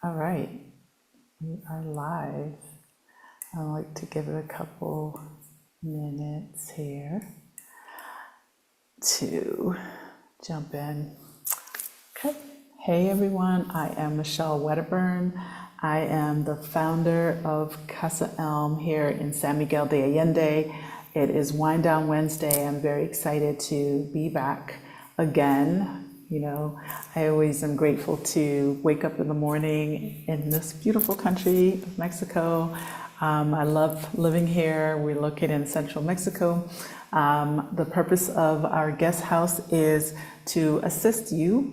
All right, we are live. I'd like to give it a couple minutes here to jump in. Okay. Hey everyone, I am Michelle Wedderburn. I am the founder of Casa Elm here in San Miguel de Allende. It is Wind Down Wednesday. I'm very excited to be back again. You know, I always am grateful to wake up in the morning in this beautiful country of Mexico. I love living here. We're located in central Mexico. The purpose of our guest house is to assist you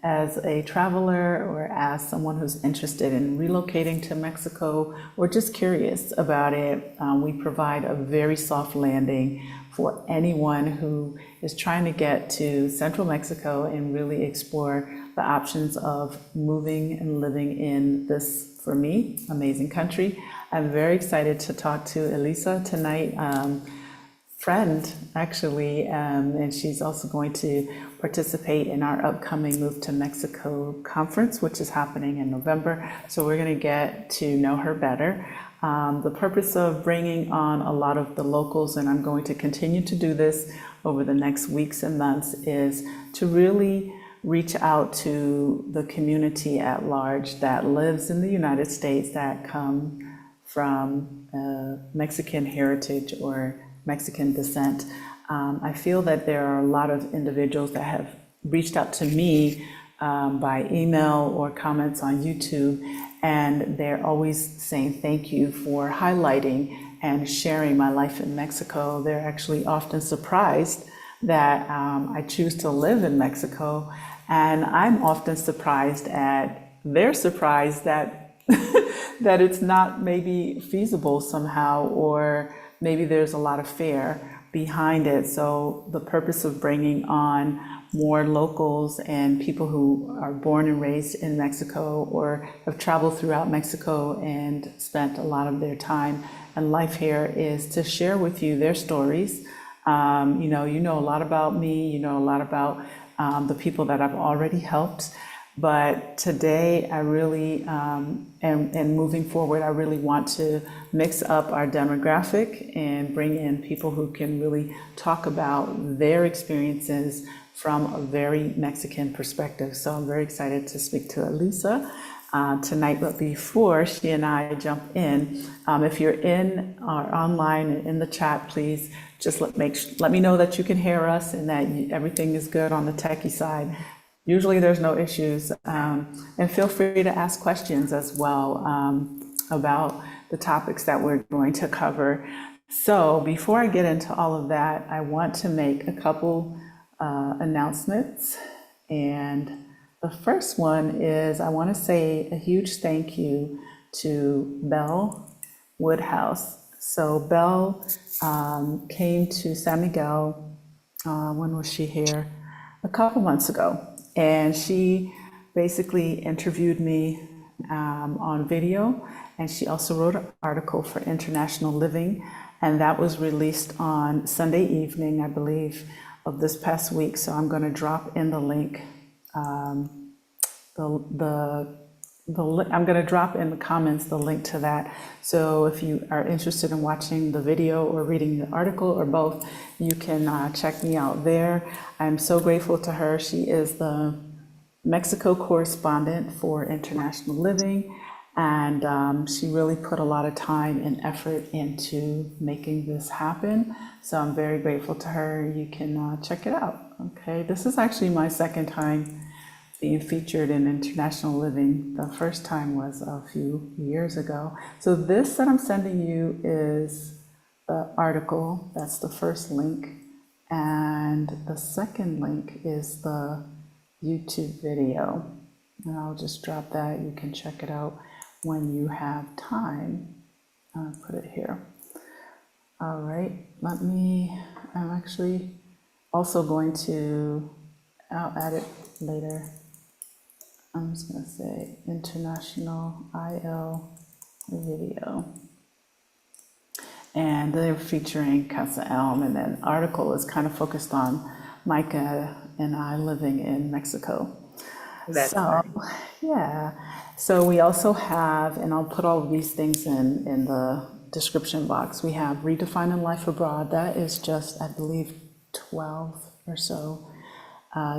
as a traveler or as someone who's interested in relocating to Mexico or just curious about it. We provide a very soft landing for anyone who is trying to get to central Mexico and really explore the options of moving and living in this, for me, amazing country. I'm very excited to talk to Elisa tonight, friend actually, and she's also going to participate in our upcoming Move to Mexico conference, which is happening in November. So we're going to get to know her better. The purpose of bringing on a lot of the locals, and I'm going to continue to do this over the next weeks and months, is to really reach out to the community at large that lives in the United States that come from Mexican heritage or Mexican descent. I feel that there are a lot of individuals that have reached out to me by email or comments on YouTube, and they're always saying thank you for highlighting and sharing my life in Mexico. They're actually often surprised that I choose to live in Mexico, and I'm often surprised at their surprise that that it's not maybe feasible somehow, or maybe there's a lot of fear behind it. So the purpose of bringing on more locals and people who are born and raised in Mexico or have traveled throughout Mexico and spent a lot of their time and life here is to share with you their stories. You know a lot about me, you know a lot about the people that I've already helped. But today I really, and moving forward, I really want to mix up our demographic and bring in people who can really talk about their experiences from a very Mexican perspective. So I'm very excited to speak to Elisa tonight. But before she and I jump in, if you're in or online and in the chat, please just let me know that you can hear us and that everything is good on the techie side. Usually there's no issues, and feel free to ask questions as well about the topics that we're going to cover. So before I get into all of that, I want to make a couple announcements. And the first one is I want to say a huge thank you to Belle Woodhouse. So Belle came to San Miguel, when was she here? A couple months ago. And she basically interviewed me on video, and she also wrote an article for International Living, and that was released on Sunday evening, I believe, of this past week. So I'm going to drop in the link. I'm going to drop in the comments the link to that. So if you are interested in watching the video or reading the article or both, you can check me out there. I'm so grateful to her. She is the Mexico correspondent for International Living, and she really put a lot of time and effort into making this happen. So I'm very grateful to her. You can check it out. Okay, this is actually my second time being featured in International Living. The first time was a few years ago. So this that I'm sending you is the article. That's the first link. And the second link is the YouTube video. And I'll just drop that. You can check it out when you have time. I'll put it here. All right, I'm actually also going to, I'll add it later. I'm just going to say International IL video. And they're featuring Casa Elm, and then article is kind of focused on Micah and I living in Mexico. That's So, nice. yeah. So we also have, and I'll put all of these things in the description box. We have Redefining Life Abroad. That is just, I believe, 12 or so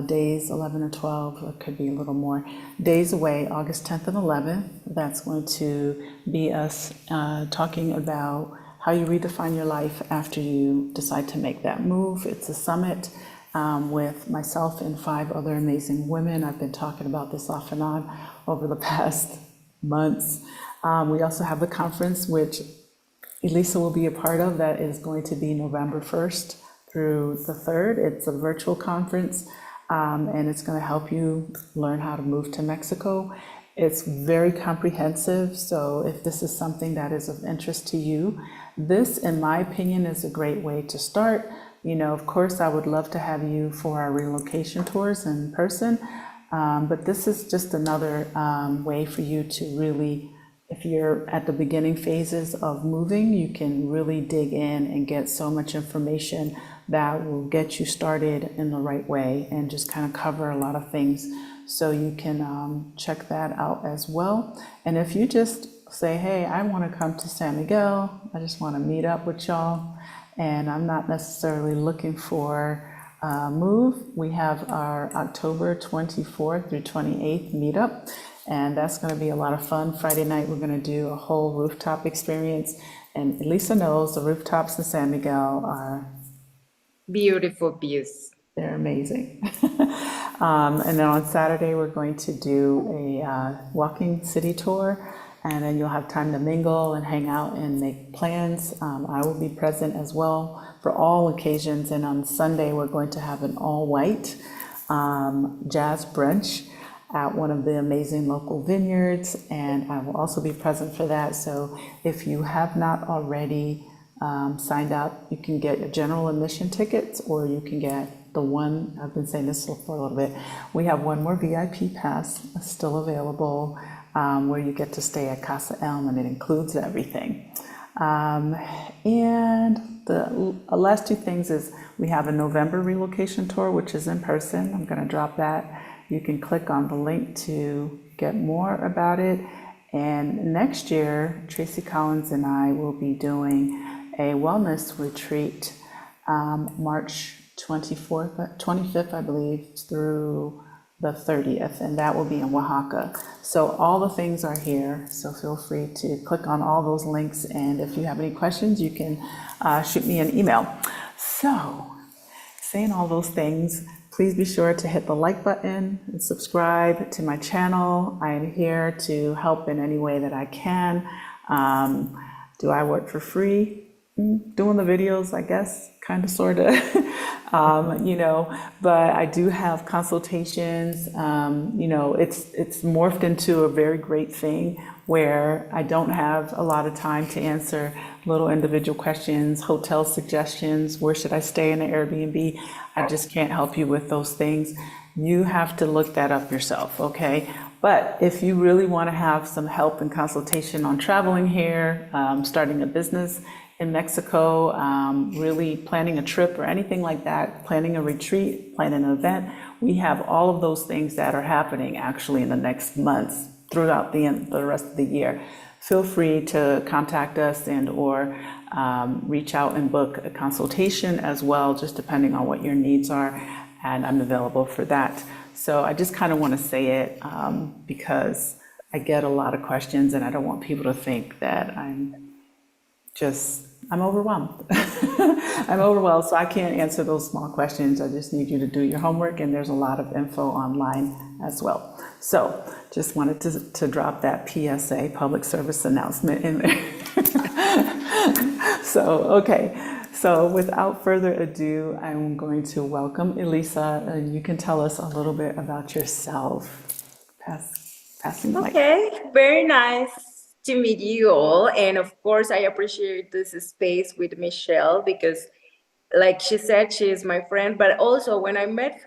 days, 11 or 12, or it could be a little more days away, August 10th and 11th. That's going to be us talking about how you redefine your life after you decide to make that move. It's a summit with myself and 5 other amazing women. I've been talking about this off and on over the past months. We also have the conference, which Elisa will be a part of. That is going to be November 1st through the 3rd. It's a virtual conference, and it's going to help you learn how to move to Mexico. It's very comprehensive, so if this is something that is of interest to you, this, in my opinion, is a great way to start. You know, of course, I would love to have you for our relocation tours in person, but this is just another way for you to really, if you're at the beginning phases of moving, you can really dig in and get so much information that will get you started in the right way and just kind of cover a lot of things. So you can check that out as well. And if you just say, hey, I want to come to San Miguel, I just want to meet up with y'all, and I'm not necessarily looking for a move, we have our October 24th through 28th meetup, and that's going to be a lot of fun. Friday night, we're going to do a whole rooftop experience, and Lisa knows the rooftops in San Miguel are, Beautiful views. they're amazing. And then on Saturday, we're going to do a walking city tour, and then you'll have time to mingle and hang out and make plans. I will be present as well for all occasions, and on Sunday, we're going to have an all-white jazz brunch at one of the amazing local vineyards, and I will also be present for that. So if you have not already signed up, you can get your general admission tickets, or you can get the one, I've been saying this for a little bit, we have one more VIP pass still available, where you get to stay at Casa Elm, and it includes everything. And the last 2 things is we have a November relocation tour, which is in person. I'm going to drop that. You can click on the link to get more about it. And next year, Tracy Collins and I will be doing a wellness retreat, March 24th, 25th, I believe, through the 30th, and that will be in Oaxaca. So all the things are here, so feel free to click on all those links, and if you have any questions, you can shoot me an email. So, saying all those things, please be sure to hit the like button and subscribe to my channel. I am here to help in any way that I can. Do I work for free? Doing the videos, I guess, kind of, sort of, you know, but I do have consultations. You know, it's morphed into a very great thing where I don't have a lot of time to answer little individual questions, hotel suggestions, where should I stay in an Airbnb? I just can't help you with those things. You have to look that up yourself, okay? But if you really want to have some help and consultation on traveling here, starting a business in Mexico, really planning a trip or anything like that, planning a retreat, planning an event, we have all of those things that are happening actually in the next months throughout the rest of the year. Feel free to contact us and or reach out and book a consultation as well, just depending on what your needs are, and I'm available for that. So I just kind of want to say it because I get a lot of questions, and I don't want people to think that I'm overwhelmed. I'm overwhelmed, so I can't answer those small questions. I just need you to do your homework, and there's a lot of info online as well. So just wanted to drop that PSA, public service announcement, in there. So, okay. So without further ado, I'm going to welcome Elisa, and you can tell us a little bit about yourself. Passing the mic. Okay, very nice to meet you all. And of course, I appreciate this space with Michelle because, like she said, she is my friend. But also, when I met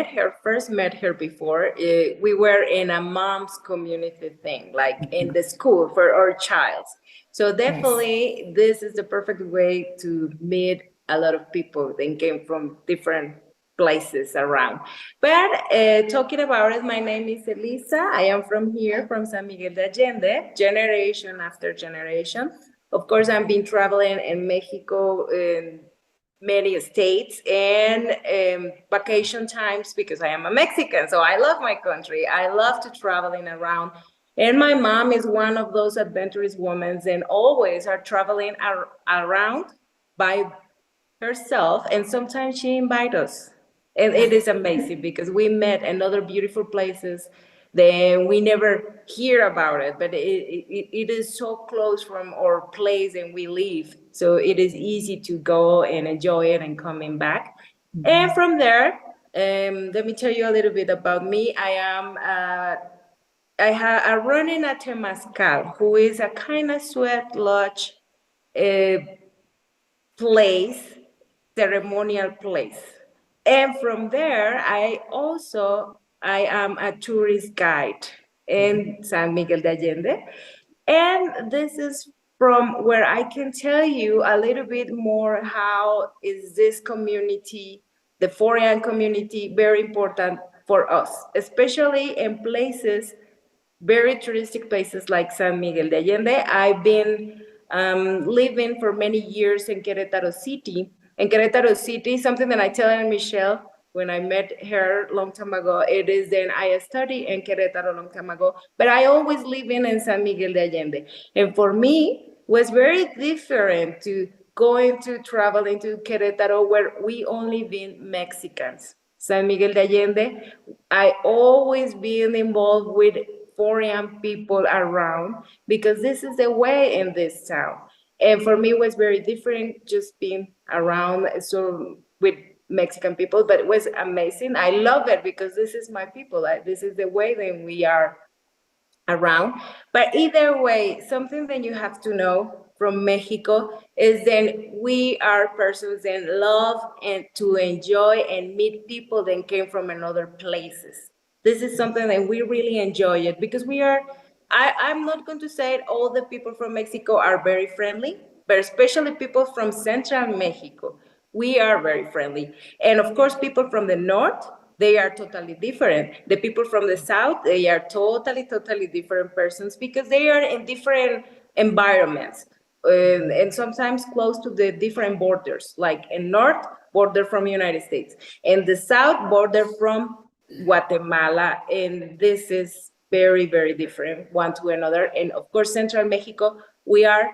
her, first met her before, we were in a mom's community thing, like in the school for our child. So Yes. definitely, this is the perfect way to meet a lot of people. They came from different places around. But talking about it, my name is Elisa. I am from here, from San Miguel de Allende, generation after generation. Of course, I've been traveling in Mexico in many states and vacation times because I am a Mexican. So I love my country. I love to traveling around. And my mom is one of those adventurous women and always are traveling around by herself, and sometimes she invites us. And it is amazing because we met in other beautiful places then we never hear about it, but it is so close from our place and we live. So it is easy to go and enjoy it and coming back. And from there, let me tell you a little bit about me. I run in a Temazcal, who is a kind of sweat lodge uh, place, ceremonial place. And from there, I am a tourist guide in San Miguel de Allende. And this is from where I can tell you a little bit more how is this community, the foreign community, very important for us, especially in places, very touristic places like San Miguel de Allende. I've been living for many years in Querétaro City. In Querétaro City, something that I tell Michelle when I met her long time ago, it is then I studied in Querétaro long time ago, but I always live in San Miguel de Allende. And for me, was very different to going to travel into Querétaro where we only been Mexicans. San Miguel de Allende, I always been involved with foreign people around because this is the way in this town. And for me, it was very different just being around so with Mexican people, but it was amazing. I love it because this is my people. This is the way that we are around. But either way, something that you have to know from Mexico is then we are persons that love and to enjoy and meet people that came from another places. This is something that we really enjoy it because we are, I'm not going to say it, all the people from Mexico are very friendly, but especially people from Central Mexico. We are very friendly. And of course, people from the north, they are totally different. The people from the south, they are totally different persons because they are in different environments and sometimes close to the different borders, like in north, border from United States, and the south border from Guatemala. And this is very different one to another. And of course, Central Mexico, we are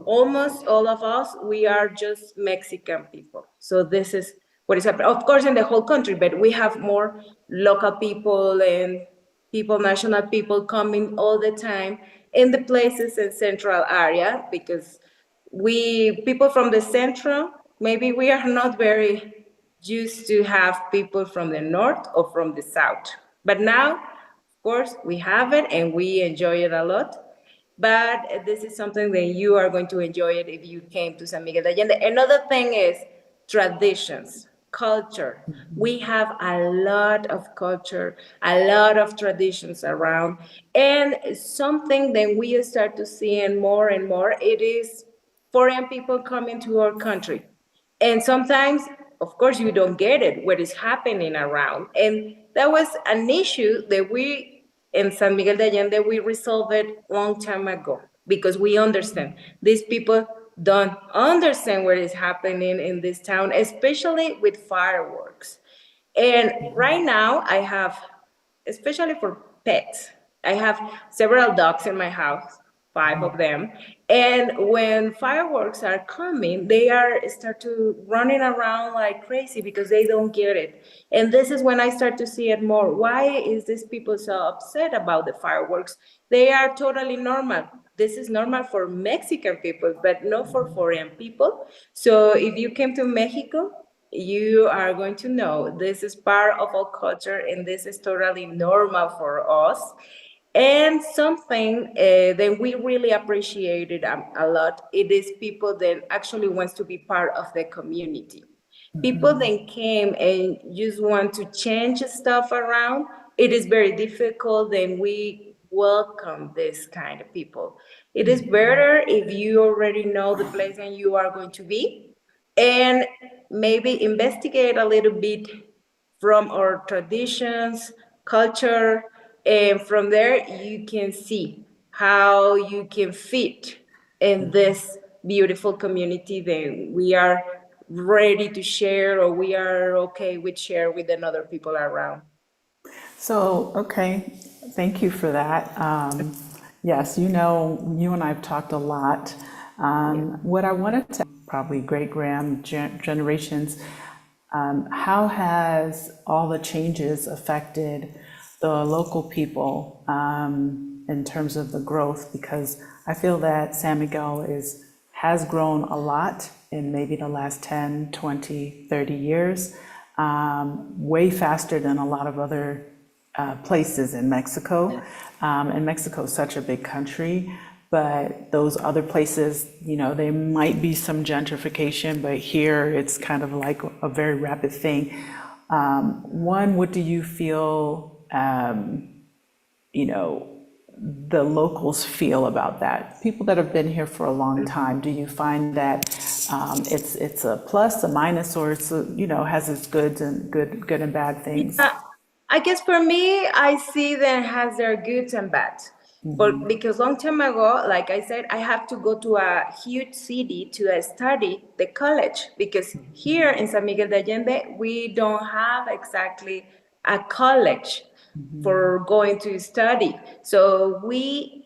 almost all of us, we are just Mexican people. So this is what is happening. Of course, in the whole country, but we have more local people and people, national people coming all the time in the places in central area because we people from the central, maybe we are not very used to have people from the north or from the south. But now, of course, we have it and we enjoy it a lot. But this is something that you are going to enjoy it if you came to San Miguel de Allende. Another thing is traditions, culture. We have a lot of culture, a lot of traditions around, and something that we start to see and more, it is foreign people coming to our country. And sometimes, of course, you don't get it, what is happening around. And that was an issue that we, in San Miguel de Allende, we resolved it long time ago because we understand these people don't understand what is happening in this town, especially with fireworks. And right now, I have, especially for pets, I have several dogs in my house, five of them. And when fireworks are coming, they are start to running around like crazy because they don't get it. And this is when I start to see it more. Why is these people so upset about the fireworks? They are totally normal. This is normal for Mexican people, but not for foreign people. So if you came to Mexico, you are going to know this is part of our culture and this is totally normal for us. And something that we really appreciated a lot, it is people that actually wants to be part of the community. People that came and just want to change stuff around, it is very difficult and we welcome this kind of people. It is better if you already know the place and you are going to be and maybe investigate a little bit from our traditions, culture, and from there you can see how you can fit in this beautiful community that we are ready to share, or we are okay with share with another people around. So, okay, thank you for that. Yes, you and I have talked a lot. Yeah. What I wanted to probably generations, how has all the changes affected the local people in terms of the growth? Because I feel that San Miguel has grown a lot in maybe the last 10, 20, 30 years, way faster than a lot of other places in Mexico. And Mexico is such a big country, but those other places, there might be some gentrification, but here it's kind of like a very rapid thing. One, what do you feel, the locals feel about that? People that have been here for a long time, do you find that it's a plus, a minus, or has its goods and good and bad things? I guess for me, I see that has their goods and bads. But because long time ago, like I said, I have to go to a huge city to study the college, because here in San Miguel de Allende, we don't have exactly a college for going to study. So we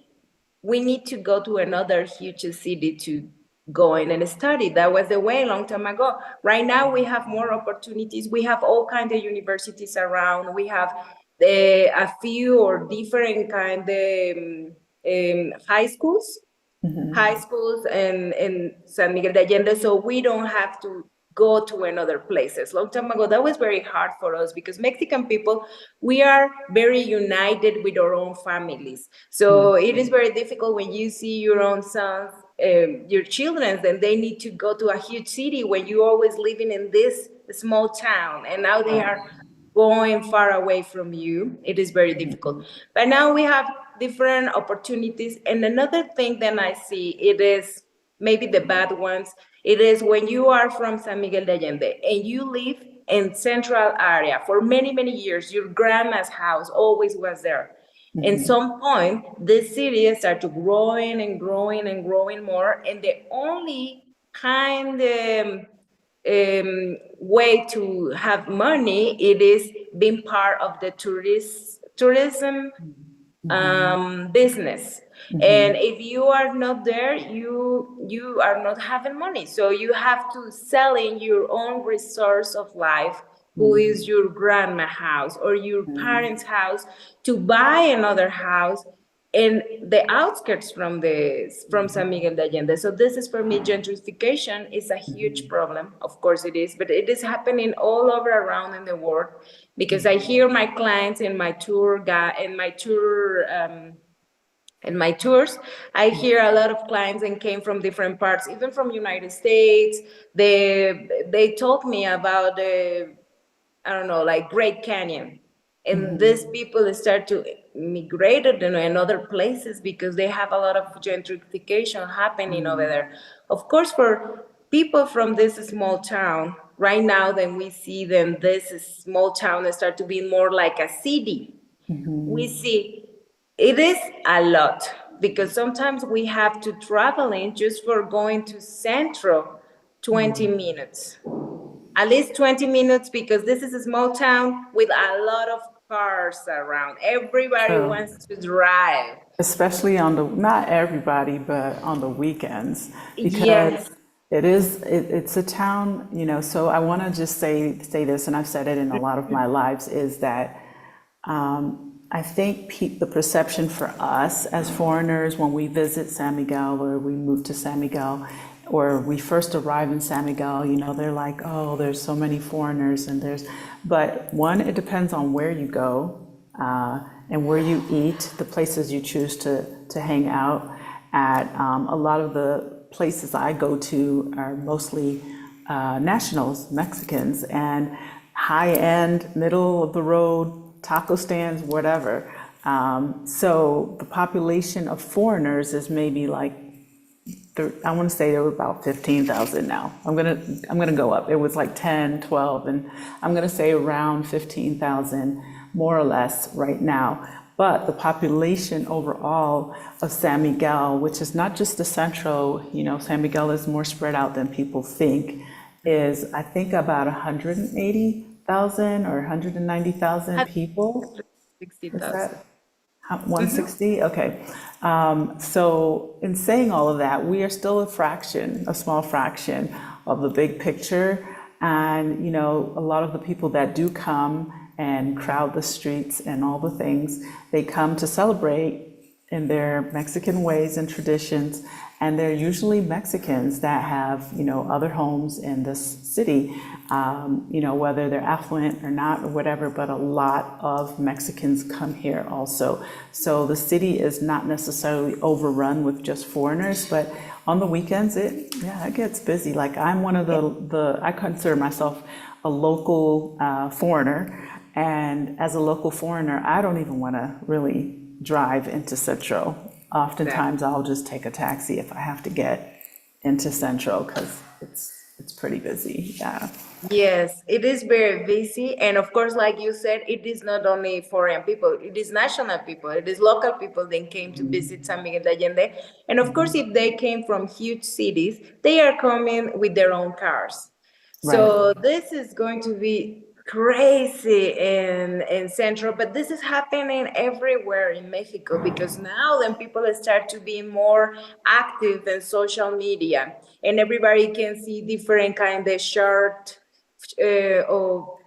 need to go to another huge city to go in and study. That was the way a long time ago. Right now we have more opportunities. We have all kinds of universities around. We have a few or different kind of high schools in San Miguel de Allende, so we don't have to go to another places. Long time ago, that was very hard for us, because Mexican people, we are very united with our own families. So it is very difficult when you see your own sons, your children, then they need to go to a huge city when you always living in this small town, and now they are going far away from you. It is very difficult. But now we have different opportunities. And another thing that I see, it is maybe the bad ones. It is when you are from San Miguel de Allende and you live in central area for many, many years, your grandma's house always was there. In some point, this city started growing and growing and growing more, and the only kind of way to have money, it is being part of the tourism business. And if you are not there, you are not having money, so you have to sell in your own resource of life, who is your grandma house or your parents house, to buy another house in the outskirts from San Miguel de Allende. So this is, for me, gentrification is a huge problem. Of course it is, but it is happening all over around in the world, because I hear my clients in my in my tours, I hear a lot of clients and came from different parts, even from United States. They told me about the, I don't know, like Great Canyon. And these people start to migrate in other places because they have a lot of gentrification happening over there. Of course, for people from this small town, right now, then we see them, this small town start to be more like a city. We see it is a lot, because sometimes we have to travel in just for going to Centro 20 minutes, at least 20 minutes, because this is a small town with a lot of cars around. Everybody True. wants to drive. Especially not everybody, but on the weekends, because Yes. it's a town, so I want to just say this, and I've said it in a lot of my lives, is that I think the perception for us as foreigners when we visit San Miguel, or we move to San Miguel, or we first arrive in San Miguel, they're like, oh, there's so many foreigners, but one, it depends on where you go, and where you eat, the places you choose to hang out at. A lot of the places I go to are mostly nationals, Mexicans, and high-end, middle of the road, taco stands, whatever. So the population of foreigners is maybe like I want to say there were about 15,000 now. I'm gonna go up. It was like 10, 12, and I'm gonna say around 15,000 more or less right now. But the population overall of San Miguel, which is not just the centro, San Miguel is more spread out than people think, is I think about 180,000 or 190,000 people. Is 60,000. that 160? Okay. So in saying all of that, we are still a small fraction of the big picture. And, a lot of the people that do come and crowd the streets and all the things, they come to celebrate in their Mexican ways and traditions. And they're usually Mexicans that have, other homes in this city, whether they're affluent or not or whatever, but a lot of Mexicans come here also. So the city is not necessarily overrun with just foreigners, but on the weekends, it gets busy. Like I'm one of I consider myself a local foreigner. And as a local foreigner, I don't even want to really drive into Central. Oftentimes, I'll just take a taxi if I have to get into Central because it's pretty busy. Yeah. Yes, it is very busy. And of course, like you said, it is not only foreign people, it is national people, it is local people that came to visit San Miguel de Allende. And of course, if they came from huge cities, they are coming with their own cars. So Right. this is going to be crazy in Central, but this is happening everywhere in Mexico because now then people start to be more active in social media and everybody can see different kind of short or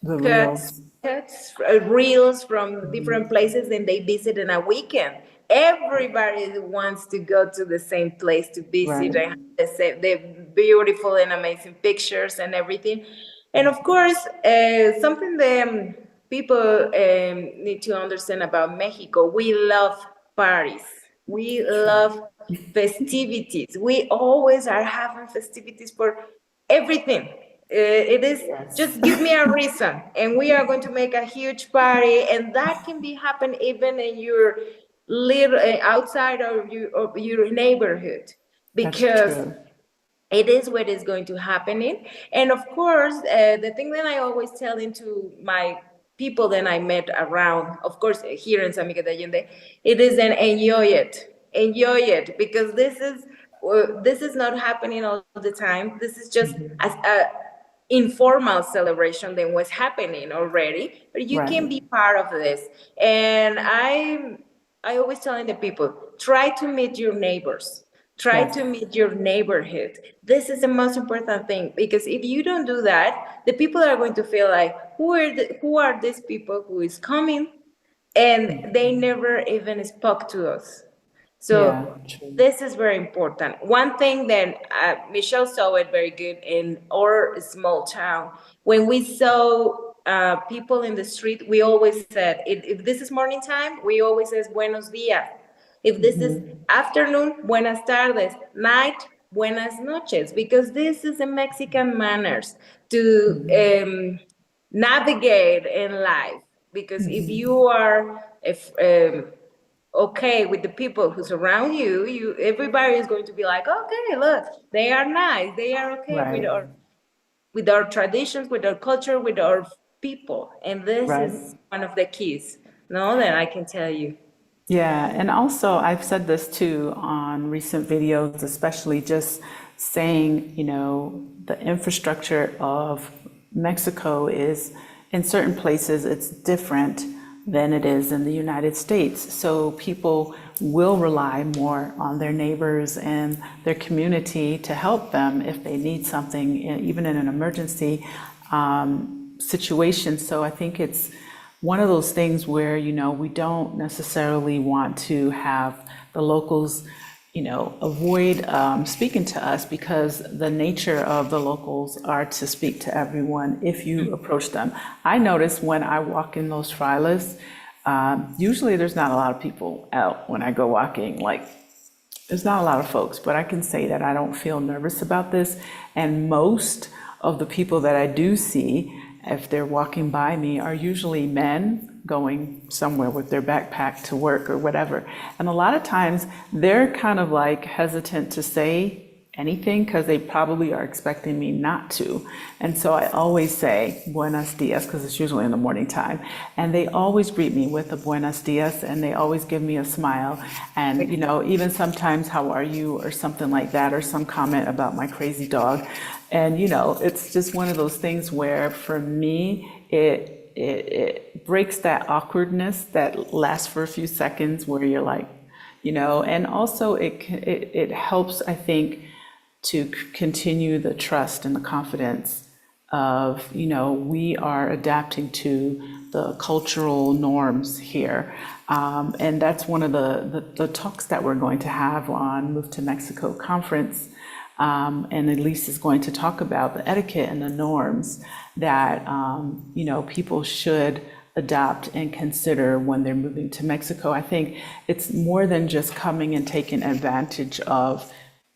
The cuts, reels. reels from different places and they visit in a weekend. Everybody wants to go to the same place to visit Right. and have the beautiful and amazing pictures and everything. And of course, something that people need to understand about Mexico, we love parties. We love festivities. We always are having festivities for everything. It is Yes. just give me a reason, and we are going to make a huge party, and that can be happen even in your little outside of your neighborhood, That's because true. it is what is going to happen in. And of course, the thing that I always tell into my people that I met around, of course, here in San Miguel de Allende, it is an enjoy it, because this is not happening all the time. This is just as a informal celebration than what's happening already, but you can Right. be part of this. And I always telling the people, try to meet your neighbors, try Yes. to meet your neighborhood. This is the most important thing, because if you don't do that, the people are going to feel like, who are these people who is coming and they never even spoke to us. Yeah. So True. this is very important. One thing that Michelle saw it very good in our small town. When we saw people in the street, we always said, if this is morning time, we always says buenos dias. If this is afternoon, buenas tardes. Night, buenas noches. Because this is a Mexican manners to navigate in life. Because if you are okay with the people who surround you, everybody is going to be like, okay, look, they are nice, they are okay Right. with our traditions, with our culture, with our people. And this Right. is one of the keys, no, that I can tell you. Yeah, and also I've said this too on recent videos, especially just saying, the infrastructure of Mexico is in certain places it's different than it is in the United States. So people will rely more on their neighbors and their community to help them if they need something, even in an emergency situation. So I think it's one of those things where, we don't necessarily want to have the locals, avoid speaking to us, because the nature of the locals are to speak to everyone if you approach them. I notice when I walk in those trailers, usually there's not a lot of people out when I go walking, like there's not a lot of folks, but I can say that I don't feel nervous about this. And most of the people that I do see, if they're walking by me, are usually men going somewhere with their backpack to work or whatever. And a lot of times they're kind of like hesitant to say anything because they probably are expecting me not to. And so I always say buenos dias because it's usually in the morning time. And they always greet me with a buenos dias and they always give me a smile. And, you know, even sometimes, how are you, or something like that, or some comment about my crazy dog. And, you know, it's just one of those things where for me, it breaks that awkwardness that lasts for a few seconds where you're like, you know, and also it helps, I think, to continue the trust and the confidence of, you know, we are adapting to the cultural norms here. And that's one of the talks that we're going to have on Move to Mexico conference. And Elise is going to talk about the etiquette and the norms that, you know, people should adopt and consider when they're moving to Mexico. I think it's more than just coming and taking advantage of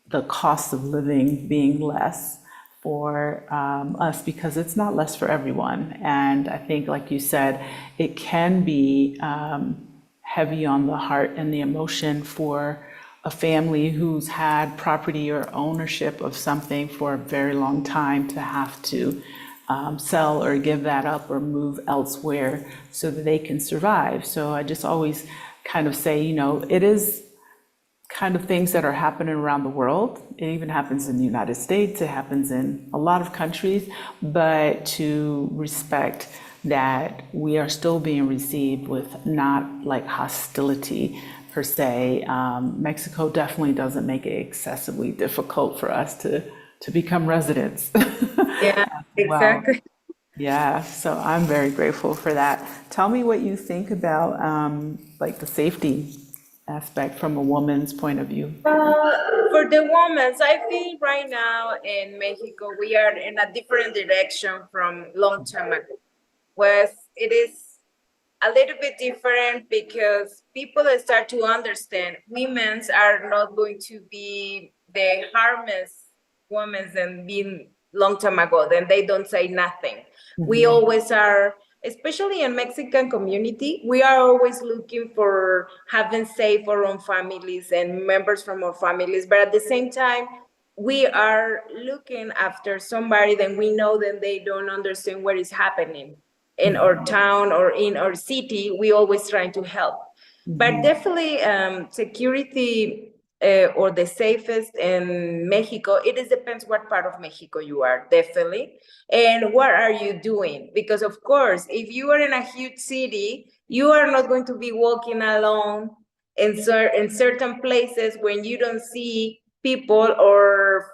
the cost of living being less for us, because it's not less for everyone. And I think, like you said, it can be heavy on the heart and the emotion for a family who's had property or ownership of something for a very long time to have to sell or give that up or move elsewhere so that they can survive. So I just always kind of say, you know, it is kind of things that are happening around the world. It even happens in the United States, it happens in a lot of countries, but to respect that we are still being received with not like hostility per se. Mexico definitely doesn't make it excessively difficult for us to become residents. Yeah, Well, exactly. yeah, so I'm very grateful for that. Tell me what you think about like the safety aspect from a woman's point of view. For the women, I feel right now in Mexico, we are in a different direction from long time ago. Whereas it is a little bit different because people start to understand women are not going to be the harmless women than being long time ago. Then they don't say nothing. We always are, especially in Mexican community, we are always looking for having safe our own families and members from our families. But at the same time, we are looking after somebody that we know that they don't understand what is happening in our town or in our city. We always trying to help. But definitely security or the safest in Mexico, it is depends what part of Mexico you are, definitely. And what are you doing? Because of course, if you are in a huge city, you are not going to be walking alone in certain places when you don't see people or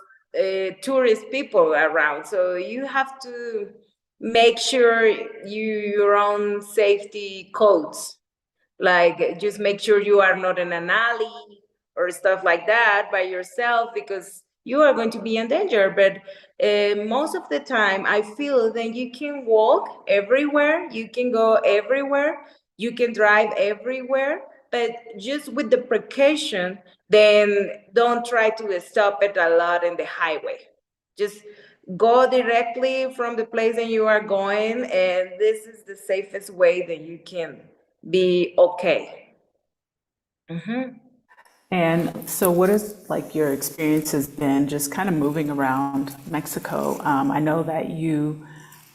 tourist people around. So you have to make sure your own safety codes, like just make sure you are not in an alley or stuff like that by yourself, because you are going to be in danger. But most of the time I feel that you can walk everywhere, you can go everywhere, you can drive everywhere, but just with the precaution, then don't try to stop it a lot in the highway. Just go directly from the place that you are going, and this is the safest way that you can be okay. And so what is like your experience has been just kind of moving around Mexico? I know that you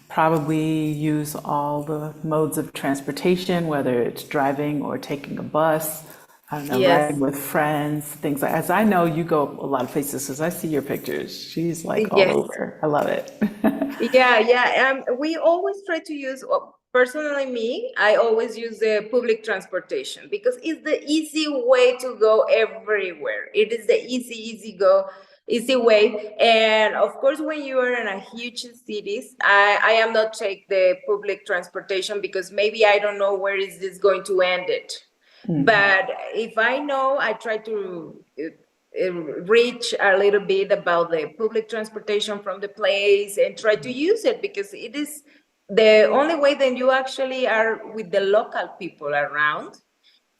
probably use all the modes of transportation, whether it's driving or taking a bus, I don't know, riding Yes, with friends, things like, as I know you go a lot of places, because I see your pictures. She's like all yes. over. I love it. Yeah. We always try to use, personally, me, I always use the public transportation because it's the easy way to go everywhere. It is the easy way. And of course, when you are in a huge cities, I am not take the public transportation because maybe I don't know where is this going to end it. But if I know, I try to reach a little bit about the public transportation from the place and try to use it because it is the only way that you actually are with the local people around.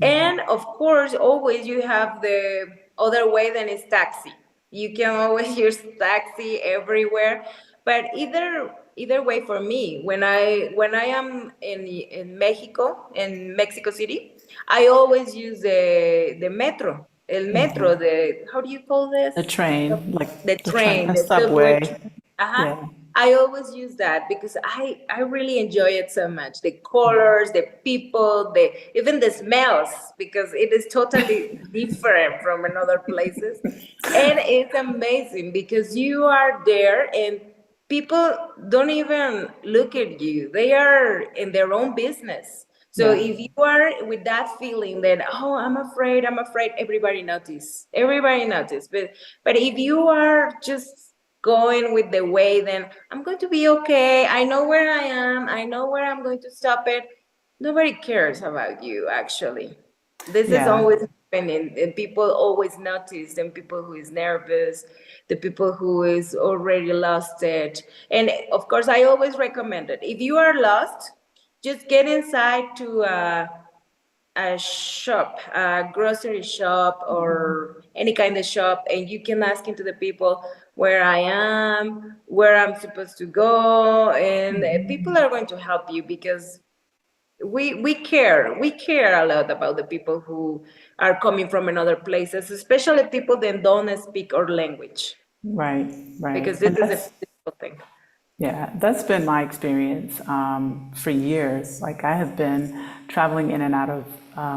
And of course, always you have the other way, than is taxi. You can always use taxi everywhere, but either either way for me. When I am in Mexico City, I always use the metro, el metro, the how do you call this? The train, The like the train, train, a the subway subway. train. Uh-huh. Yeah, I always use that because I really enjoy it so much. The colors, the people, the even the smells, because it is totally different from another places. And it's amazing because you are there and people don't even look at you. They are in their own business. So yeah, if you are with that feeling that, oh, I'm afraid, everybody notice. But if you are just going with the way, then I'm going to be okay. I know where I am. I know where I'm going to stop it. Nobody cares about you, actually. This is yeah. always happening, and people always notice, and people who is nervous, the people who is already lost it. And of course, I always recommend it. If you are lost, just get inside to a shop, a grocery shop, or any kind of shop, and you can ask into the people where I am, where I'm supposed to go, and people are going to help you because we care a lot about the people who are coming from another places, especially people that don't speak our language, Right, right. because this And is a physical thing. yeah, that's been my experience for years. Like I have been traveling in and out of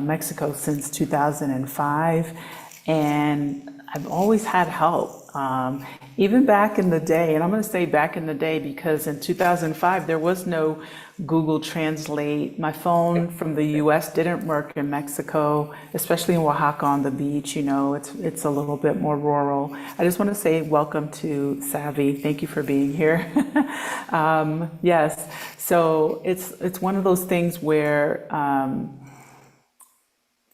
Mexico since 2005, and I've always had help. Even back in the day, and I'm going to say back in the day because in 2005 there was no Google Translate. My phone from the US didn't work in Mexico, especially in Oaxaca on the beach. You know, it's a little bit more rural. I just want to say welcome to Savvy. Thank you for being here. Yes, so it's one of those things where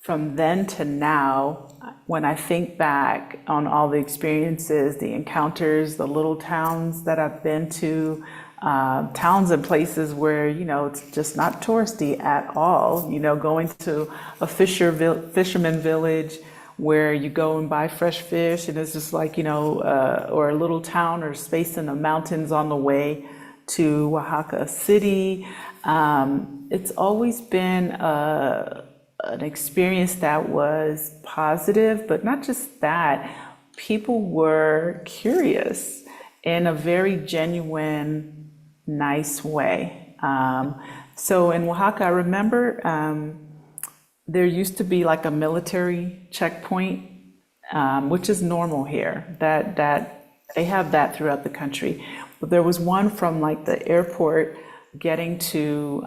from then to now, when I think back on all the experiences, the encounters, the little towns that I've been to, towns and places where, you know, it's just not touristy at all, you know, going to a fisherman village where you go and buy fresh fish and it's just like, you know, or a little town or space in the mountains on the way to Oaxaca City. It's always been an experience that was positive, but not just that. People were curious in a very genuine, nice way. So in Oaxaca, I remember there used to be like a military checkpoint, which is normal here. That they have that throughout the country. But there was one from like the airport getting to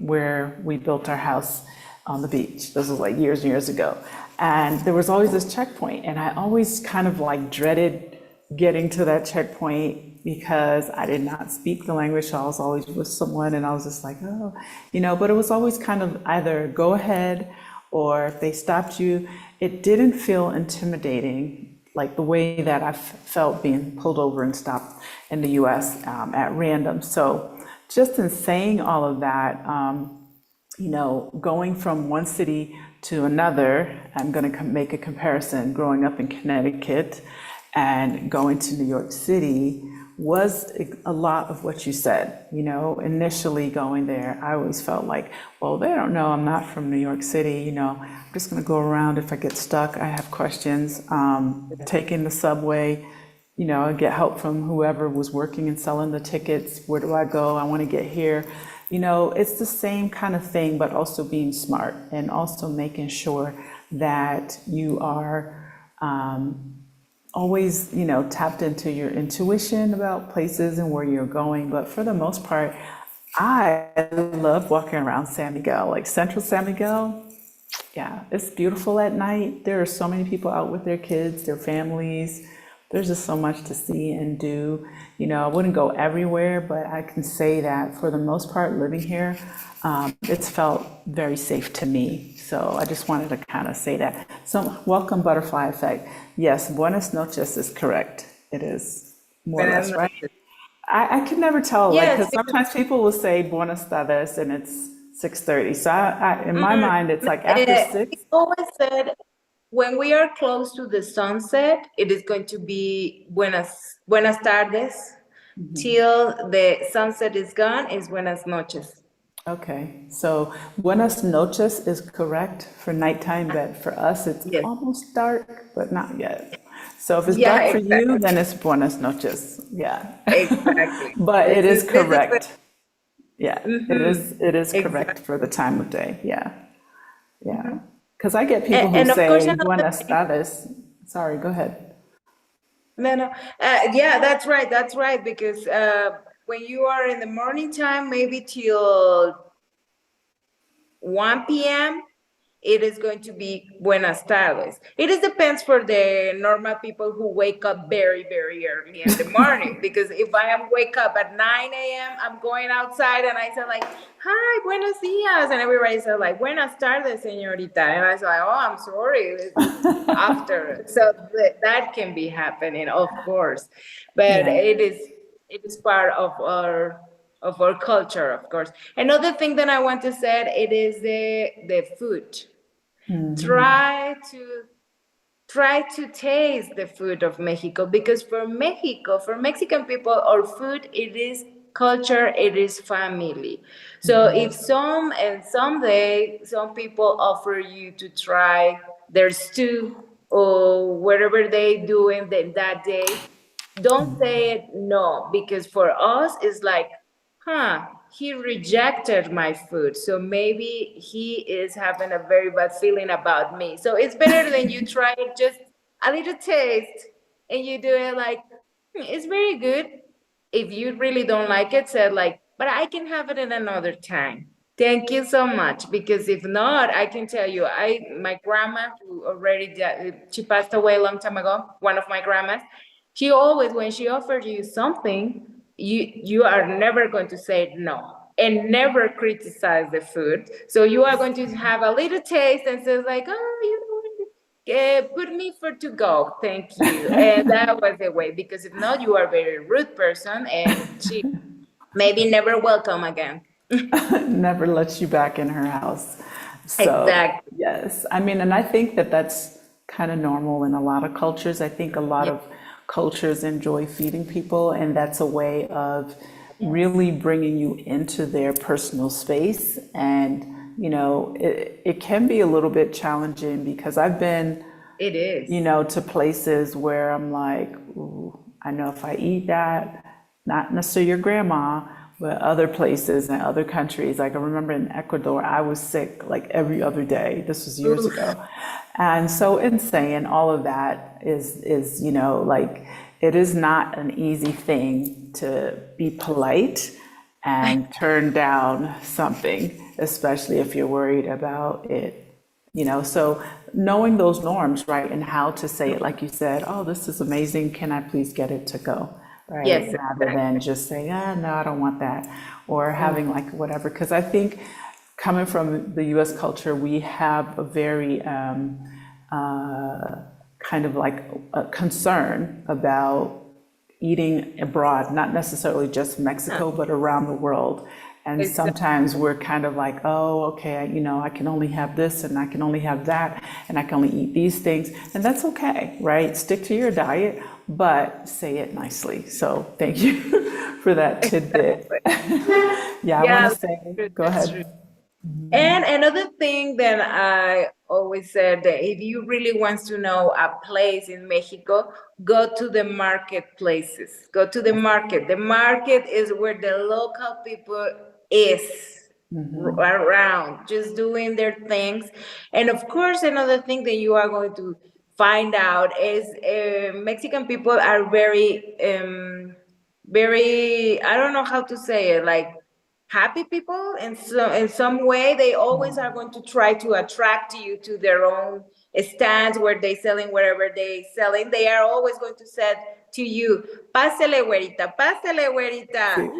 where we built our house on the beach. This was like years and years ago. And there was always this checkpoint, and I always kind of like dreaded getting to that checkpoint because I did not speak the language. So I was always with someone, and I was just like, oh, you know, but it was always kind of either go ahead or if they stopped you, it didn't feel intimidating like the way that I felt being pulled over and stopped in the US at random. So just in saying all of that, you know, going from one city to another, I'm going to make a comparison. Growing up in Connecticut and going to New York City was a lot of what you said. You know, initially going there, I always felt like, well, they don't know I'm not from New York City. You know, I'm just going to go around. If I get stuck, I have questions. Taking the subway, you know, and get help from whoever was working and selling the tickets. Where do I go? I want to get here. You know, it's the same kind of thing, but also being smart and also making sure that you are always, you know, tapped into your intuition about places and where you're going. But for the most part, I love walking around San Miguel, like Central San Miguel. Yeah, it's beautiful at night. There are so many people out with their kids, their families. There's just so much to see and do. You know, I wouldn't go everywhere, but I can say that for the most part, living here, it's felt very safe to me. So I just wanted to kind of say that. So welcome, Butterfly Effect. Yes, buenas noches is correct. It is more or less, right? I can never tell, like, Yes, because sometimes people will say buenas tardes and it's 6:30. So in my mm, mind, it's like after we 6. always said when we are close to the sunset, it is going to be buenas tardes. till the sunset is gone is buenas noches. Okay, so buenas noches is correct for nighttime, but for us, it's Yes. almost dark, but not yet. So if it's Yeah, dark for you, exactly. then it's buenas noches. Yeah. Exactly. But it is This is what, correct. Yeah, it is correct exactly. for the time of day. Yeah. Yeah. Because I get people who And of course, say another buenas thing, tardes. Sorry, go ahead. no. Yeah, that's right. That's right. Because when you are in the morning time, maybe till 1 p.m., it is going to be buenas tardes. It is depends for the normal people who wake up very, very early in the morning. Because if I am wake up at 9 a.m., I'm going outside and I say like, hi, buenos dias. And everybody says like, buenas tardes, señorita. And I say, oh, I'm sorry. It's after. So that can be happening, of course. But Yeah. it is part of our culture, of course. Another thing that I want to say, it is the food. Try to taste the food of Mexico, because for Mexico, for Mexican people, our food, it is culture, it is family. So if someday some people offer you to try their stew or whatever they do in that day, don't say it no, because for us it's like, he rejected my food, so maybe he is having a very bad feeling about me. So it's better than you try it just a little taste and you do it like, it's very good. If you really don't like it, say like, but I can have it in another time. Thank you so much. Because if not, I can tell you, my grandma, who already she passed away a long time ago, one of my grandmas, she always, when she offers you something, you are never going to say no and never criticize the food. So you are going to have a little taste and say like, oh, you know what? Put me for to go, thank you. And that was the way. Because if not, you are a very rude person, and she maybe never welcome again. Never lets you back in her house. So, Exactly. yes. I mean, and I think that that's kind of normal in a lot of cultures. I think a lot Yeah. of cultures enjoy feeding people, and that's a way of really bringing you into their personal space. And, it can be a little bit challenging because I've been, It is. to places where I'm like, ooh, I know if I eat that, not necessarily your grandma, but other places and other countries. Like I remember in Ecuador, I was sick like every other day. This was years Oof. ago. And so in saying all of that is, like it is not an easy thing to be polite and turn down something, especially if you're worried about it. So knowing those norms, right, and how to say it, like you said, oh, this is amazing, can I please get it to go, right? Yes, Rather than exactly. just saying, no, I don't want that, or having like whatever. Because I think coming from the US culture, we have a very kind of like a concern about eating abroad, not necessarily just Mexico, but around the world. And Exactly. sometimes we're kind of like, oh, okay, I can only have this and I can only have that and I can only eat these things. And that's okay, right? Stick to your diet, but say it nicely. So thank you for that tidbit. Yeah, I want to Yeah, say, that's true. go That's true. ahead. And another thing that I always said, that if you really want to know a place in Mexico, go to the marketplaces. Go to the market. The market is where the local people is around, just doing their things. And of course, another thing that you are going to find out is Mexican people are very, I don't know how to say it, like happy people, and so in some way they always are going to try to attract you to their own stands where they selling wherever they selling. They are always going to say to you, pásale güerita,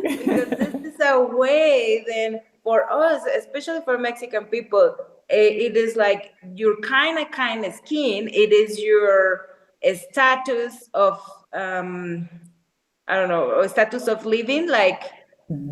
because this is a way. Then for us, especially for Mexican people, it is like your kind of skin, it is your status of I don't know, or status of living. Like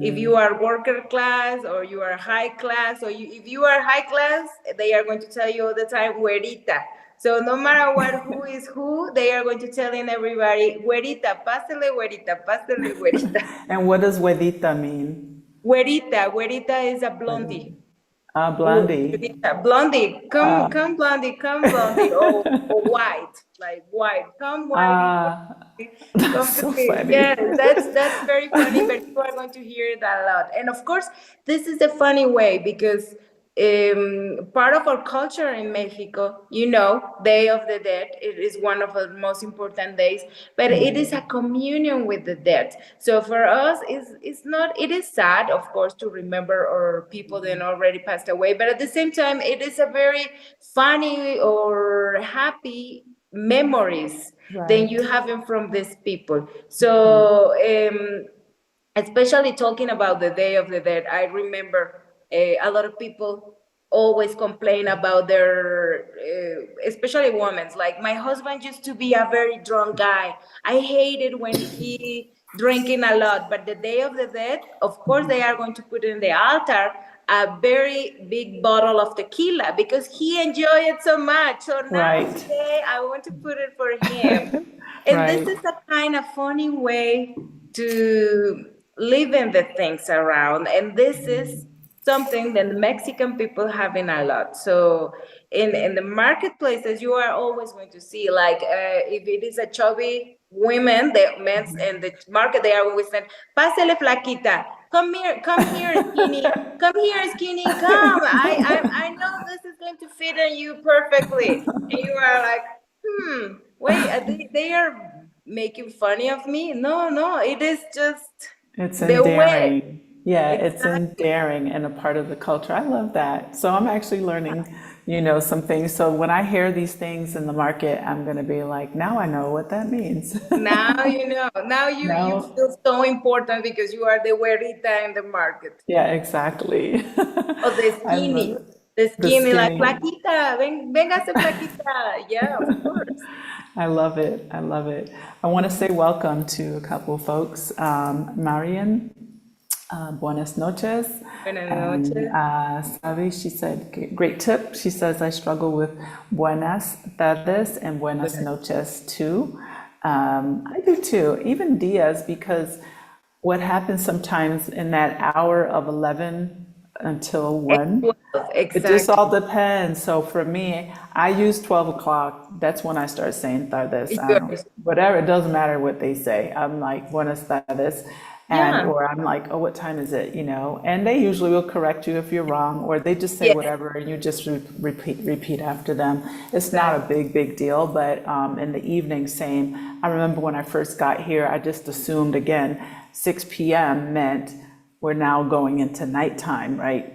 if you are worker class or you are high class, or if you are high class, they are going to tell you all the time, güerita. So no matter what, who is who, they are going to telling everybody, güerita, pásale, güerita, pásale, güerita. And what does huevita mean? Güerita is a blondie. Blondie. Blondie, come blondie, come blondie. Or white, like white, come whitey, That's come to so me. funny. Yeah, that's very funny, but you are going to hear that a lot. And of course, this is the funny way because part of our culture in Mexico, Day of the Dead, it is one of the most important days, but it is a communion with the dead. So for us, it's not, it is sad, of course, to remember our people that already passed away, but at the same time, it is a very funny or happy memories that you have from these people. So especially talking about the Day of the Dead, I remember a lot of people always complain about their, especially women. Like my husband used to be a very drunk guy. I hated when he drinking a lot. But the Day of the Dead, of course, they are going to put in the altar a very big bottle of tequila because he enjoyed it so much. So now Right. today I want to put it for him. And this Right. is a kind of funny way to live in the things around. And this is something that Mexican people have in a lot. So in the marketplaces, you are always going to see, like, if it is a chubby women, the men's in the market, they are always saying, "Pásale flaquita, come here, skinny, come here, skinny, come. I know this is going to fit on you perfectly." And you are like, wait, they are making funny of me? No, it is just It's the way. endearing. Yeah, it's Exactly. endearing and a part of the culture. I love that. So I'm actually learning, some things. So when I hear these things in the market, I'm going to be like, now I know what that means. Now you know. Now you Now, feel so important because you are the güerita in the market. yeah, exactly. Or the I love skinny. it. The The skinny, like skinny. flaquita, véngase flaquita. Yeah, of course. I love it. I love it. I want to say welcome to a couple folks. Marian, buenas noches. Buenas And noches. Savi, she said, great tip. She says, I struggle with buenas tardes and buenas noches too. I do too, even dias, because what happens sometimes in that hour of 11 until 1, it just all Exactly. depends. So for me, I use 12 o'clock. That's when I start saying tardes. I don't, Yours. whatever, it doesn't matter what they say. I'm like, buenas tardes. And, Yeah. or I'm like, oh, what time is it? And they usually will correct you if you're wrong, or they just say Yeah. whatever and you just repeat after them. It's not a Exactly. big deal, but in the evening, same. I remember when I first got here, I just assumed again, 6 p.m. meant we're now going into nighttime, right?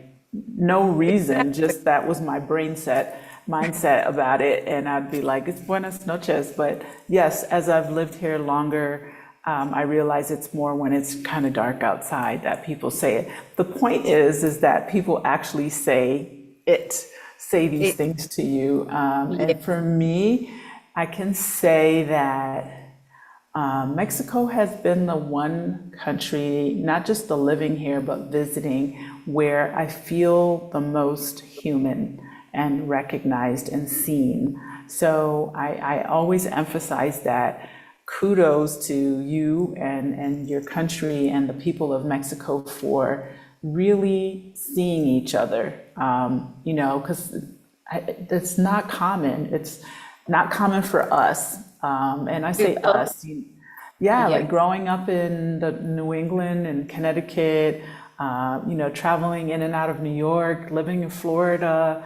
No reason, Exactly. just that was my mindset about it. And I'd be like, it's buenas noches. But yes, as I've lived here longer, I realize it's more when it's kind of dark outside that people say it. The point is that people actually say these It, things to you. yeah. And for me, I can say that Mexico has been the one country, not just the living here, but visiting, where I feel the most human and recognized and seen. So I always emphasize that. Kudos to you and your country and the people of Mexico for really seeing each other, because it's not common. It's not common for us. And I say Oh, us, yeah, yeah. like growing up in the New England and Connecticut, traveling in and out of New York, living in Florida,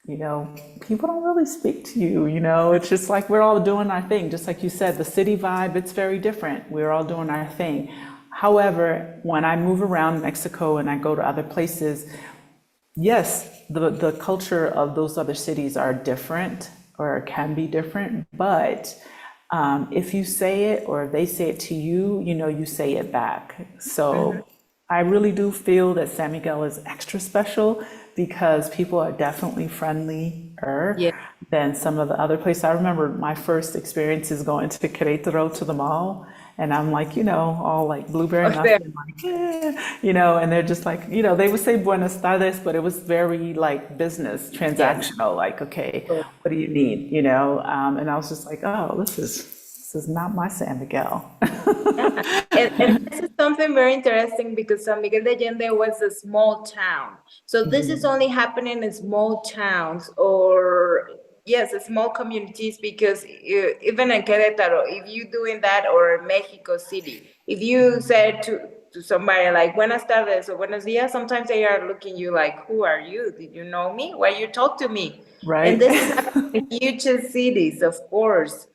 people don't really speak to you, it's just like we're all doing our thing. Just like you said, the city vibe, it's very different. We're all doing our thing. However, when I move around Mexico and I go to other places, yes, the culture of those other cities are different or can be different, but if you say it or if they say it to you, you say it back. Mhm. So I really do feel that San Miguel is extra special because people are definitely friendlier Yeah. than some of the other places. I remember my first experiences going to Querétaro to the mall, And I'm like, all like blueberry O sea, muffin, like, and they're just like, they would say buenas tardes, but it was very like business, yes. transactional, like, okay, what do you need, and I was just like, oh, this is not my San Miguel. Yeah, and this is something very interesting because San Miguel de Allende was a small town. So this is only happening in small towns or yes, small communities because even in Querétaro, if you doing that or Mexico City, if you said to somebody like Buenas tardes or Buenos dias, sometimes they are looking you like, who are you? Did you know me? Why you talk to me? And Right? this is happening in huge cities, of course,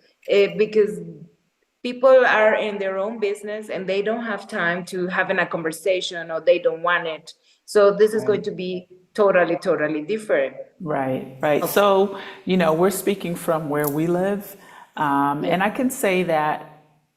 because people are in their own business and they don't have time to having a conversation or they don't want it. So this is going Right. to be totally, totally different. Right, right. Of So, we're speaking from where we live. yeah, And I can say that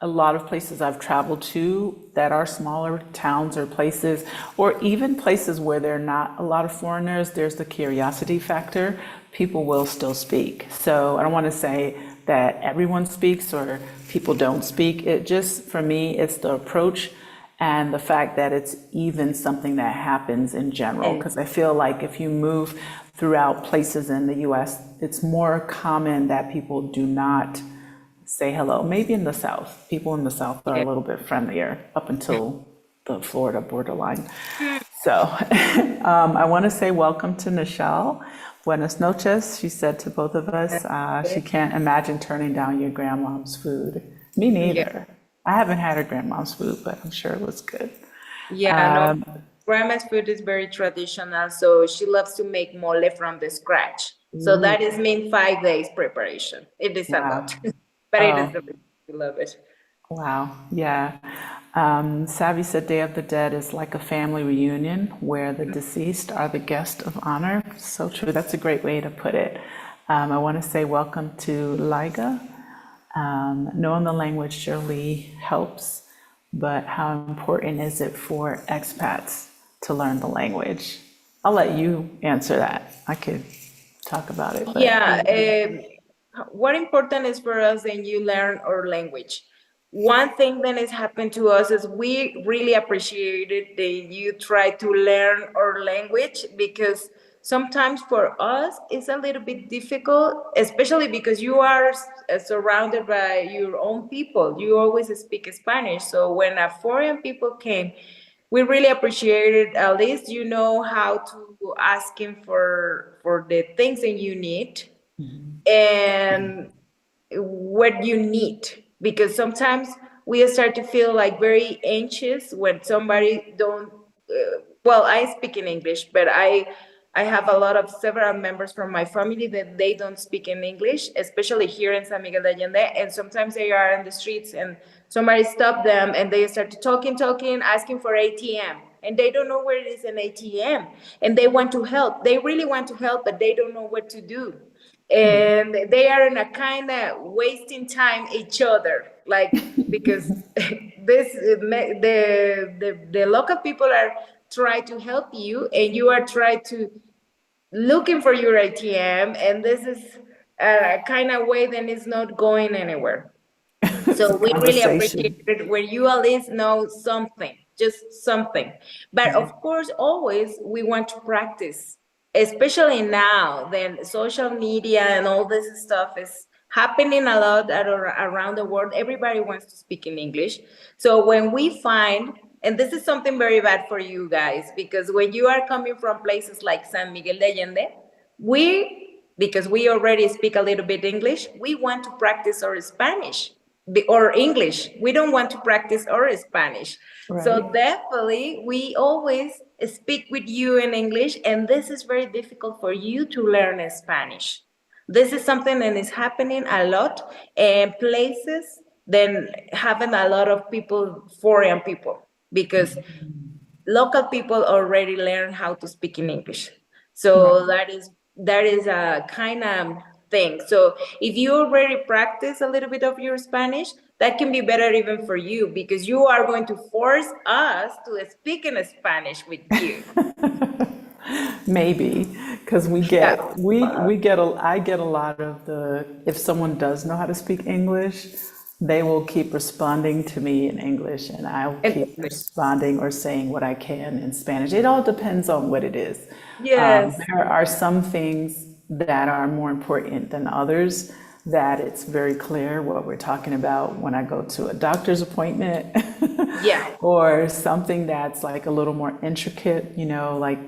a lot of places I've traveled to that are smaller towns or places, or even places where there are not a lot of foreigners, there's the curiosity factor. People will still speak. So I don't want to say that everyone speaks or people don't speak. It just, for me, it's the approach and the fact that it's even something that happens in general. and Because I feel like if you move throughout places in the US, it's more common that people do not say hello. Maybe in the South, people in the South are a yeah. little bit friendlier up until the Florida borderline. So I want to say welcome to Nichelle. Buenas noches, she said to both of us. She can't imagine turning down your grandmom's food. Me Yeah, neither. I haven't had her grandmom's food, but I'm sure it was good. yeah, no, grandma's food is very traditional, so she loves to make mole from the scratch. So that is mean 5 days preparation. It is a lot, Wow. but it is Oh, the we love it. wow. Yeah. Savvy said Day of the Dead is like a family reunion where the deceased are the guest of honor. So true. That's a great way to put it. I want to say welcome to Liga. Knowing the language surely helps, but how important is it for expats to learn the language? I'll let you answer that. I could talk about it, but Yeah, what important is for us when you learn our language? One thing that has happened to us is we really appreciated that you try to learn our language because sometimes for us it's a little bit difficult, especially because you are surrounded by your own people. You always speak Spanish. So when a foreign people came, we really appreciated at least you know how to ask him for the things that you need and what you need because sometimes we start to feel like very anxious when somebody don't well I speak in English but I have a lot of several members from my family that they don't speak in English, especially here in San Miguel de Allende. And sometimes they are in the streets and somebody stop them and they start to talking, asking for ATM. And they don't know where it is an ATM. And they want to help. They really want to help, but they don't know what to do. And they are in a kind of wasting time each other, like because the local people are trying to help you and you are trying to looking for your ATM, and this is a kind of way that is not going anywhere. it's a So we really appreciate conversation. it when you at least know something, just something. But of course, always we want to practice, especially now. Then social media and all this stuff is happening a lot around the world. Everybody wants to speak in English. So when we find, and this is something very bad for you guys, because when you are coming from places like San Miguel de Allende, because we already speak a little bit English, we want to practice our Spanish or English. We don't want to practice our Spanish. Right. So definitely, we always speak with you in English, and this is very difficult for you to learn Spanish. This is something that is happening a lot in places then having a lot of people, foreign people, because local people already learn how to speak in English. Right. So that is a kind of thing. So if you already practice a little bit of your Spanish, that can be better even for you because you are going to force us to speak in Spanish with you. Maybe, because Yeah. I get a lot of the, if someone does know how to speak English, they will keep responding to me in English, and I will And keep responding or saying what I can in Spanish. It all depends on what it is. yes, There are some things that are more important than others, that it's very clear what we're talking about when I go to a doctor's appointment yeah, or something that's like a little more intricate, like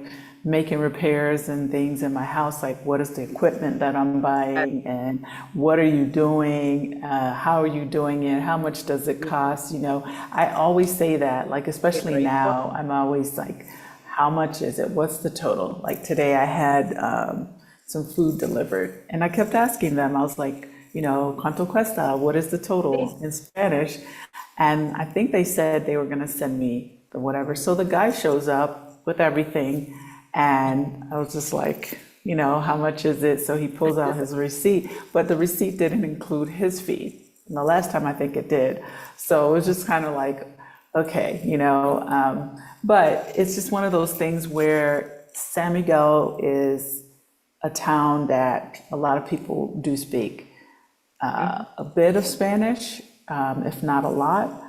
making repairs and things in my house, like what is the equipment that I'm buying and what are you doing, how are you doing it, how much does it cost, I always say that, like especially now, I'm always like, how much is it, what's the total? Like today I had some food delivered and I kept asking them, I was like, ¿cuánto cuesta? What is the total in Spanish? And I think they said they were going to send me the whatever. So the guy shows up with everything. And I was just like, how much is it? So he pulls out his receipt, but the receipt didn't include his fee. And the last time I think it did. So it was just kind of like, okay, but it's just one of those things where San Miguel is a town that a lot of people do speak a bit of Spanish, if not a lot.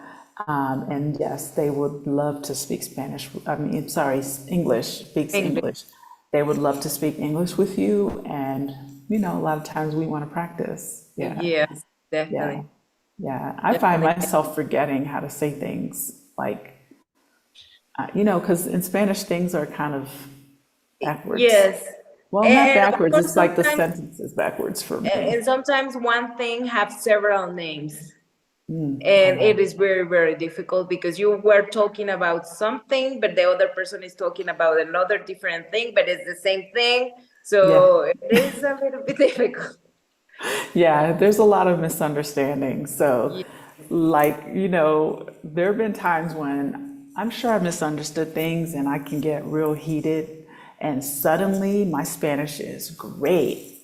And yes, they would love to speak Spanish. I mean, sorry, English, speaks English. They would love to speak English with you. And, a lot of times we want to practice. Yeah, yes, yeah, definitely, yeah. I find definitely. myself forgetting how to say things like, because in Spanish things are kind of backwards. Yes, Well, not and of backwards, course it's like the sometimes, sentence is backwards for me. and sometimes one thing have several names. I And know. it is very, very difficult because you were talking about something, but the other person is talking about another different thing, but it's the same thing. Yeah. So it is a little bit difficult. Yeah, there's a lot of misunderstandings. So, Ye- like, there have been times when I'm sure I misunderstood things and I can get real heated, and suddenly my Spanish is great.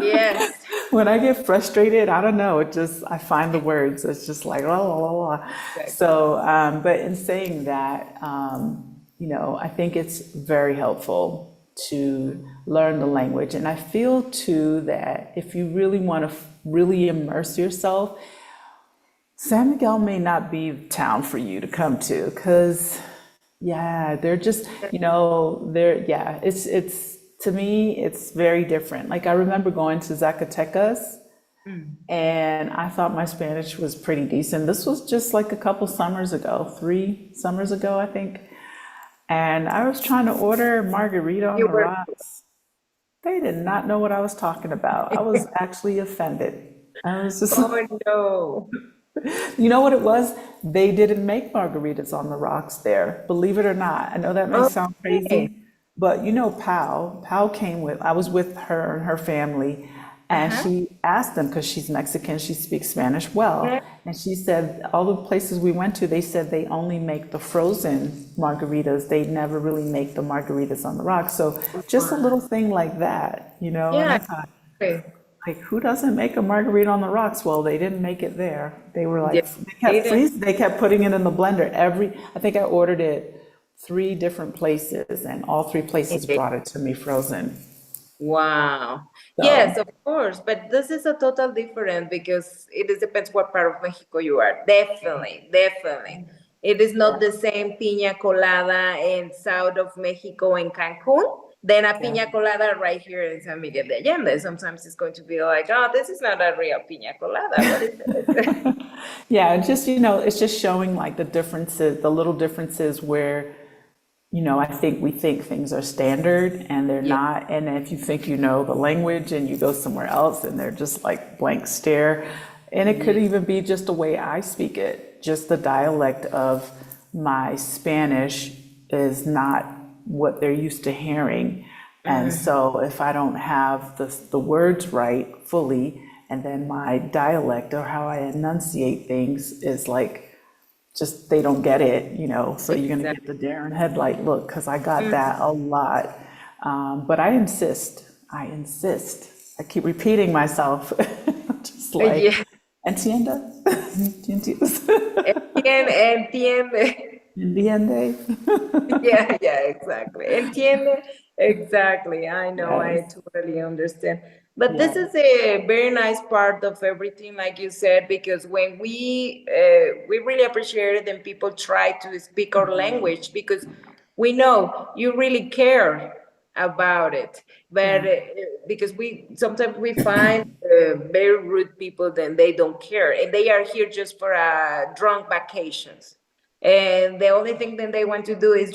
Yes. When I get frustrated, I don't know, I find the words, it's just like, la, la, la, la. Exactly. So, but in saying that, I think it's very helpful to learn the language. And I feel too that if you really want to really immerse yourself, San Miguel may not be the town for you to come to, because yeah, they're just, yeah, it's, to me, it's very different. Like I remember going to Zacatecas and I thought my Spanish was pretty decent. This was just like a couple summers ago, 3 summers ago, I think. And I was trying to order margarita on You the were, rocks. They did not know what I was talking about. I was actually offended. I was just, oh no. you know what it was? They didn't make margaritas on the rocks there, believe it or not. I know that may sound Okay. crazy, but Pau came with, I was with her and her family, and Uh-huh. she asked them, because she's Mexican, she speaks Spanish well, Yeah. and she said, all the places we went to, they said they only make the frozen margaritas. They never really make the margaritas on the rocks. So just a Wow. little thing like that, and I Yeah. thought, Okay. like, who doesn't make a margarita on the rocks? Well, they didn't make it there. They were Yeah. like, they They kept didn't. freezing, they kept putting it in the blender. I think I ordered it 3 different places, and all 3 places brought it to me frozen. Wow. So, Yes, of course, but this is a total different because it is depends what part of Mexico you are. Definitely, definitely. It is not the same piña colada in south of Mexico in Cancun than a yeah. piña colada right here in San Miguel de Allende. Sometimes it's going to be like, oh, this is not a real piña colada. What is it? Yeah, it's just showing like the differences, the little differences where, I think we think things are standard and they're Yeah. not. And if you think you know the language and you go somewhere else and they're just like blank stare. And it could Yeah. even be just the way I speak it, just the dialect of my Spanish is not what they're used to hearing. And so if I don't have the words right fully, and then my dialect or how I enunciate things is like, just they don't get it, so you're gonna get Exactly. the deer in headlight look, because I got that a lot. But I insist. I keep repeating myself, just like, Yeah. entienda, entiendes, Entiende, entiende. entiende. Yeah, yeah, exactly. Entiende? Exactly. I know, Yes. I totally understand. But this Yeah, is a very nice part of everything, like you said, because when we really appreciate it and people try to speak our language because we know you really care about it. But yeah, because we sometimes we find very rude people, then they don't care, and they are here just for drunk vacations, and the only thing that they want to do is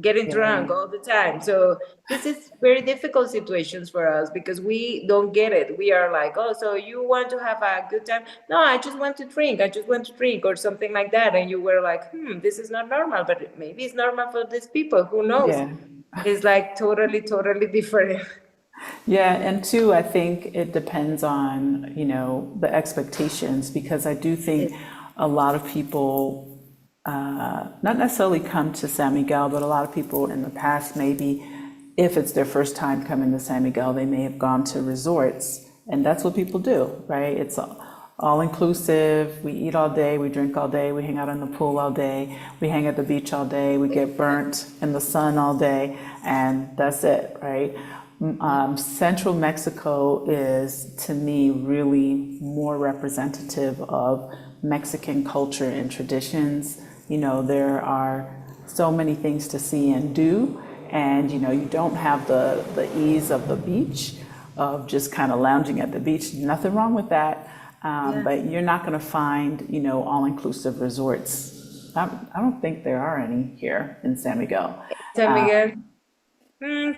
getting yeah, drunk all the time. So this is very difficult situations for us because we don't get it. We are like, oh, so you want to have a good time? No, I just want to drink. I just want to drink or something like that. And you were like, this is not normal, but maybe it's normal for these people. Who knows? yeah. It's like totally, totally different. Yeah, and two, I think it depends on, the expectations, because I do think a lot of people, not necessarily come to San Miguel, but a lot of people in the past, maybe if it's their first time coming to San Miguel, they may have gone to resorts, and that's what people do, right? It's all inclusive. We eat all day, we drink all day, we hang out in the pool all day, we hang at the beach all day, we get burnt in the sun all day, and that's it, right? Central Mexico is, to me, really more representative of Mexican culture and traditions. There are so many things to see and do, and you don't have the ease of the beach, of just kind of lounging at the beach. Nothing wrong with that, Yeah. but you're not going to find all-inclusive resorts. I don't think there are any here in San Miguel. San Miguel.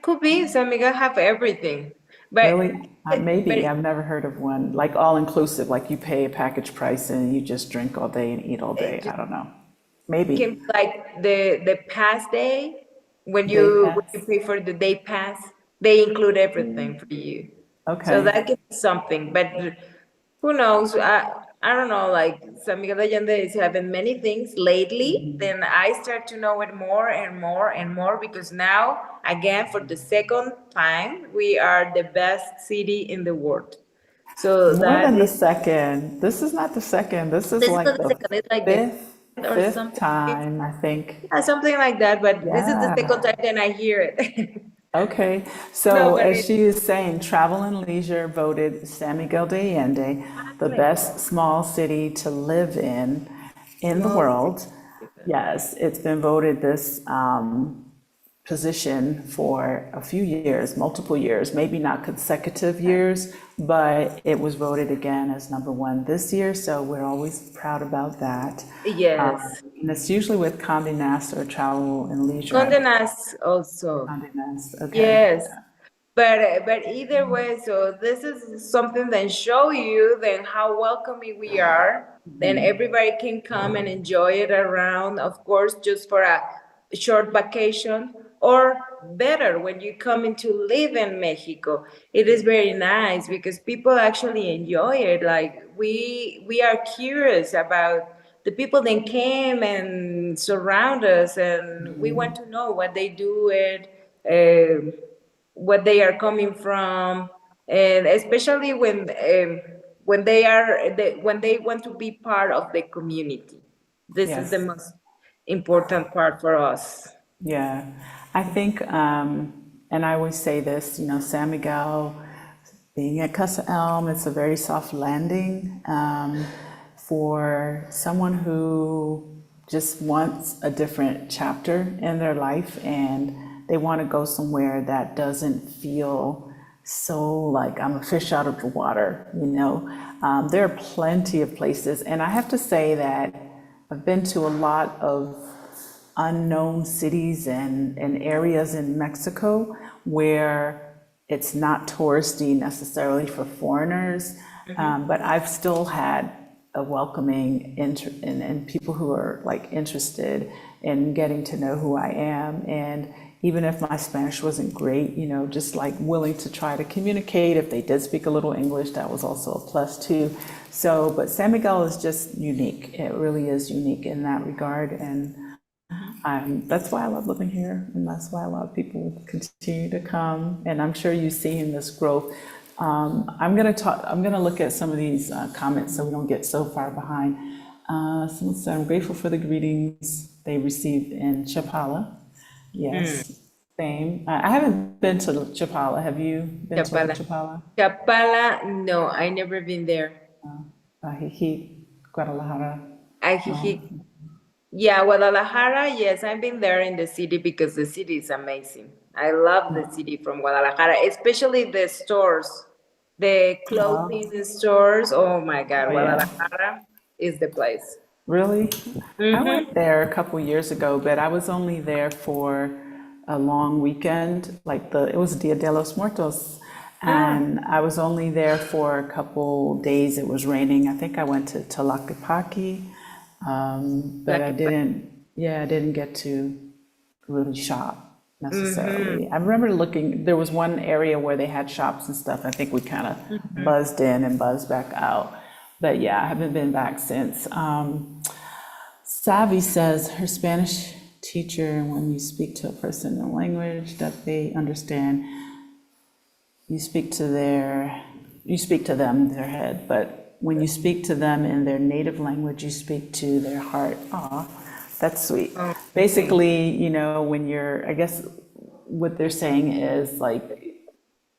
Could be. San Miguel have everything. But Really? but Maybe. I've never heard of one. Like all inclusive, like you pay a package price and you just drink all day and eat all day. it I don't know. can be Maybe. like the pass day Day when you pass? pay for the day pass, they include everything for you. So Okay. that can be something, but who knows? I don't know. Like San Miguel de Allende is having many things lately. Then I start to know it more and more and more because now, again, for the second time, we are the best city in the world. So More that than the is second. This is not the second. This is this is like not the the second. It's like the fifth, fifth or fifth something. time, I think. Yeah, something like that. But this is the second Yeah. time that I hear it. Okay. No, So but as it she is saying, Travel and Leisure voted San Miguel de Allende the exactly best small city to live in the small city. world. Yes, it's been voted this position for a few years, multiple years, maybe not consecutive years, but it was voted again as number one this year, so we're always proud about that. Yes, And it's usually with Condé Nast or Travel and Leisure. Condé Nast also. Condé Nast, okay. Yes, but either way, so this is something that show you then how welcoming we are. Then everybody can come and enjoy it around, of course, just for a short vacation, or better when you come into live in Mexico. It is very nice because people actually enjoy it. Like we are curious about the people that came and surround us, and we want to know what they do it. What they are coming from, and especially when when they want to be part of the community. This is the Yes, most important part for us. yeah. I think, and I always say this, San Miguel, being at Casa Elm, it's a very soft landing for someone who just wants a different chapter in their life and they want to go somewhere that doesn't feel so like I'm a fish out of the water. There are plenty of places, and I have to say that I've been to a lot of unknown cities and areas in Mexico where it's not touristy necessarily for foreigners, but I've still had a welcoming and people who are like interested in getting to know who I am. And even if my Spanish wasn't great, just like willing to try to communicate. If they did speak a little English, that was also a plus too. So, but San Miguel is just unique. It really is unique in that regard. And that's why I love living here, and that's why a lot of people continue to come. And I'm sure you've seen this growth. I'm going to talk. I'm going to look at some of these comments so we don't get so far behind. Someone said, "I'm grateful for the greetings they received in Chapala." Yes. Same. I haven't been to Chapala. Have you been to Chapala. Chapala? Chapala, no, I never been there. Ajijic, Guadalajara. Ajijic. Yeah, Guadalajara, yes, I've been there in the city because the city is amazing. I love the city from Guadalajara, especially the stores, the Oh, clothing stores. Oh my God, oh yeah. Guadalajara is the place. Really? I Mm-hmm. went there a couple years ago, but I was only there for a long weekend, like it was Dia de los Muertos, Ah, and I was only there for a couple days. It was raining. I think I went to Tlaquepaque, but like, I didn't get to really shop mm-hmm. necessarily. I remember looking, there was one area where they had shops and stuff. I think we kind of buzzed in and buzzed back out. But yeah, I haven't been back since. Savvy says her Spanish teacher, when you speak to a person in a language that they understand, you speak to them, their head, but when you speak to them in their native language, you speak to their heart. Aw, that's sweet. Oh, okay. Basically, when I guess what they're saying is like,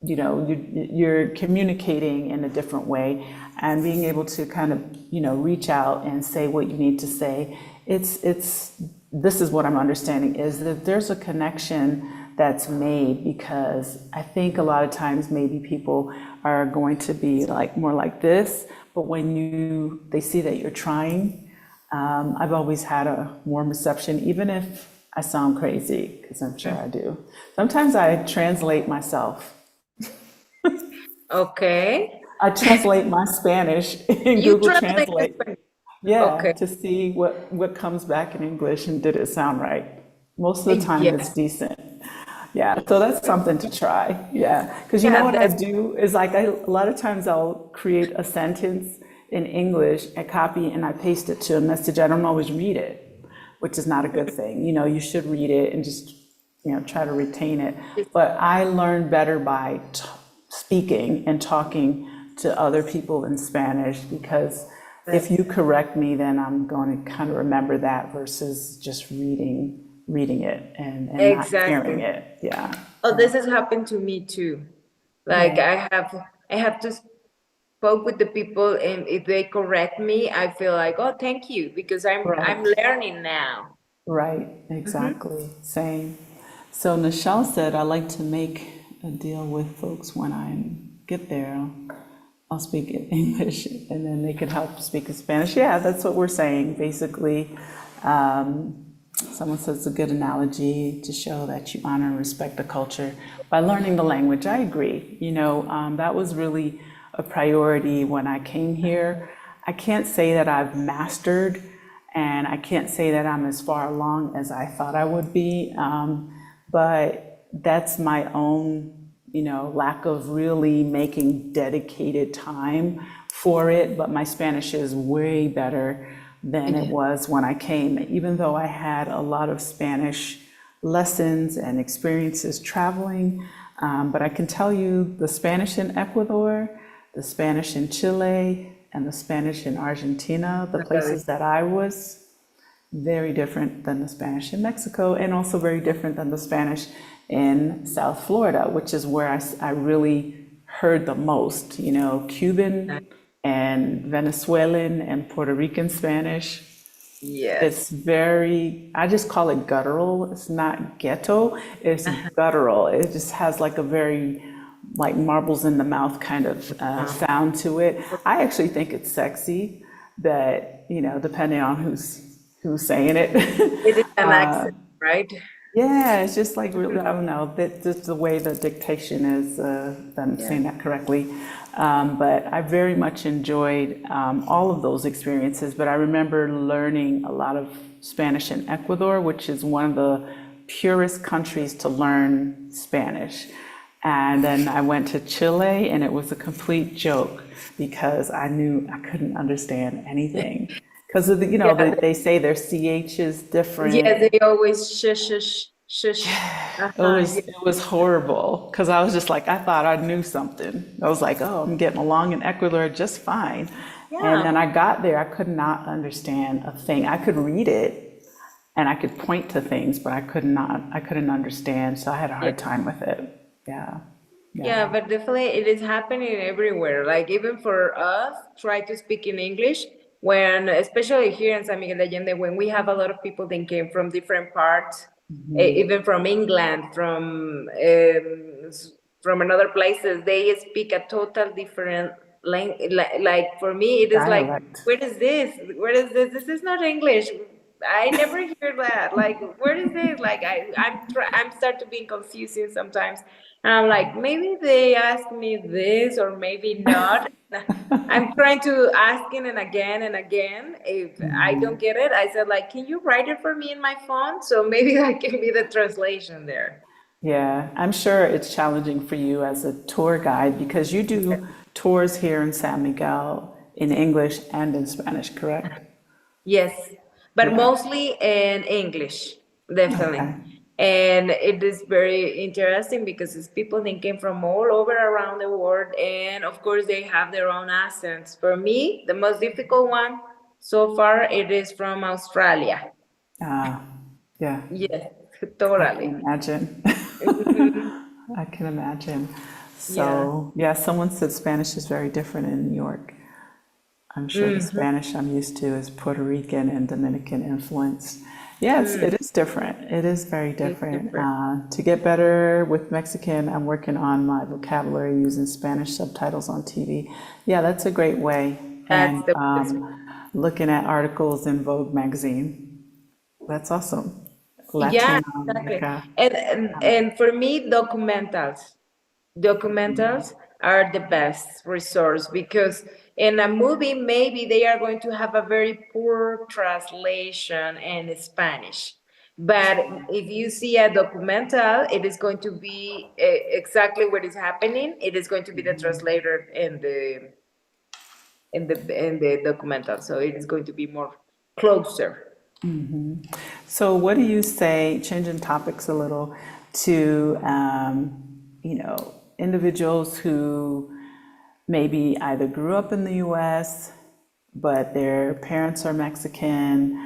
you're communicating in a different way and being able to kind of, reach out and say what you need to say. This is what I'm understanding is that there's a connection that's made because I think a lot of times maybe people are going to be like more like this, but when they see that you're trying, I've always had a warm reception, even if I sound crazy, because I'm sure I do. Sometimes I translate myself. Okay. I translate my Spanish in You Google translate the Translate. Spanish. Yeah, Okay. to see what comes back in English and did it sound right. Most of the time it's Yes. decent. Yeah, so that's something to try. Yeah, because you know Yeah, what I that's do is like a lot of times I'll create a sentence in English, I copy and I paste it to a message. I don't always read it, which is not a good thing. You should read it and just try to retain it. just But I learn better by speaking and talking to other people in Spanish because if you correct me, then I'm going to kind of remember that versus just reading it and not hearing exactly. it. Yeah. Oh, this has happened to me too. Like Yeah. I have to spoke with the people, and if they correct me, I feel like, oh, thank you, because I'm Right. learning now. Right. Exactly. Same. So Nichelle said, I like to make a deal with folks when I get there. I'll speak in English and then they can help speak in Spanish. Yeah, that's what we're saying. Basically, someone says it's a good analogy to show that you honor and respect the culture by learning the language. I agree. That was really a priority when I came here. I can't say that I've mastered, and I can't say that I'm as far along as I thought I would be, but that's my own lack of really making dedicated time for it. But my Spanish is way better than it Yeah. was when I came, even though I had a lot of Spanish lessons and experiences traveling. But I can tell you the Spanish in Ecuador, the Spanish in Chile, and the Spanish in Argentina, the Totally. places that I was, very different than the Spanish in Mexico, and also very different than the Spanish in South Florida, which is where I really heard the most, Cuban and Venezuelan and Puerto Rican Spanish. It's Yes. very, I just call it guttural. It's not ghetto, it's guttural. It just has like a very, like marbles in the mouth kind of sound to it. I actually think it's sexy, but, depending on who's saying it. It is an accent, right? Yeah, it's just like really, I don't know, that just the way the dictation is, if I'm Yeah. saying that correctly. But I very much enjoyed all of those experiences. But I remember learning a lot of Spanish in Ecuador, which is one of the purest countries to learn Spanish. And then I went to Chile, and it was a complete joke because I knew I couldn't understand anything. Because of Yeah. they say their CH is Yeah, different. they always shush, shush, shush. It Uh-huh. was Yeah. it was horrible because I was just like I thought I knew something. I was like, oh, I'm getting along in Ecuador just fine. And Yeah. then I got there, I could not understand a thing. I could read it, and I could point to things, but I couldn't understand, so I had a hard time with it. Yeah, Yeah, yeah. but definitely it is happening everywhere. Like even for us, try to speak in English when, especially here in San Miguel de Allende, when we have a lot of people that came from different parts, even from England, from another places, they speak a total different language. Like for me, it is like, Dialect. where is this? Where is this? This is not English. I never hear that. Like, where is this? Like, I'm start to being confusing sometimes. And I'm like, maybe they asked me this or maybe not. I'm trying to asking and again. If I don't get it, I said like, can you write it for me in my phone? So maybe that can be the translation there. Yeah, I'm sure it's challenging for you as a tour guide because you do tours here in San Miguel in English and in Spanish, correct? Yes, but Yeah. mostly in English, definitely. Okay. And it is very interesting because it's people that came from all over around the world, and of course they have their own accents. For me, the most difficult one so far it is from Australia. Uh, yeah, Yes, I can totally. imagine. Mhm. I can imagine. Yeah. So, yeah, someone said Spanish is very different in New York. I'm sure the Mhm. Spanish I'm used to is Puerto Rican and Dominican influenced. Yes, it is different. It is very It's different. different. To get better with Mexican, I'm working on my vocabulary using Spanish subtitles on TV. Yeah, that's a great way. That's And the best. looking at articles in Vogue magazine. That's awesome. Yeah, Latin exactly. America. And for me, documentaries are the best resource because in a movie maybe they are going to have a very poor translation in Spanish, but if you see a documental it is going to be exactly what is happening. It is going to be the translator in the documental, so it is going to be more closer. So, what do you say, changing topics a little, to individuals who maybe either grew up in the U.S. but their parents are Mexican,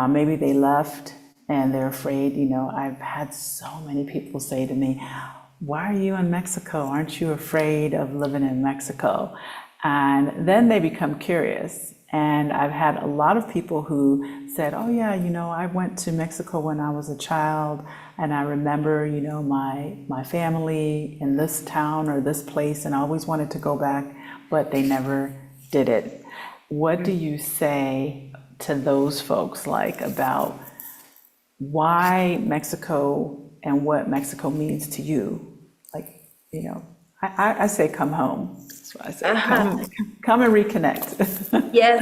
maybe they left and they're afraid. I've had so many people say to me, "Why are you in Mexico? Aren't you afraid of living in Mexico?" And then they become curious. And I've had a lot of people who said, "Oh, yeah, I went to Mexico when I was a child, and I remember, my family in this town or this place, and I always wanted to go back, but they never did it." What do you say to those folks, like, about why Mexico and what Mexico means to you? Like, I say come home. That's what I say. Uh-huh. Come and reconnect. Yes,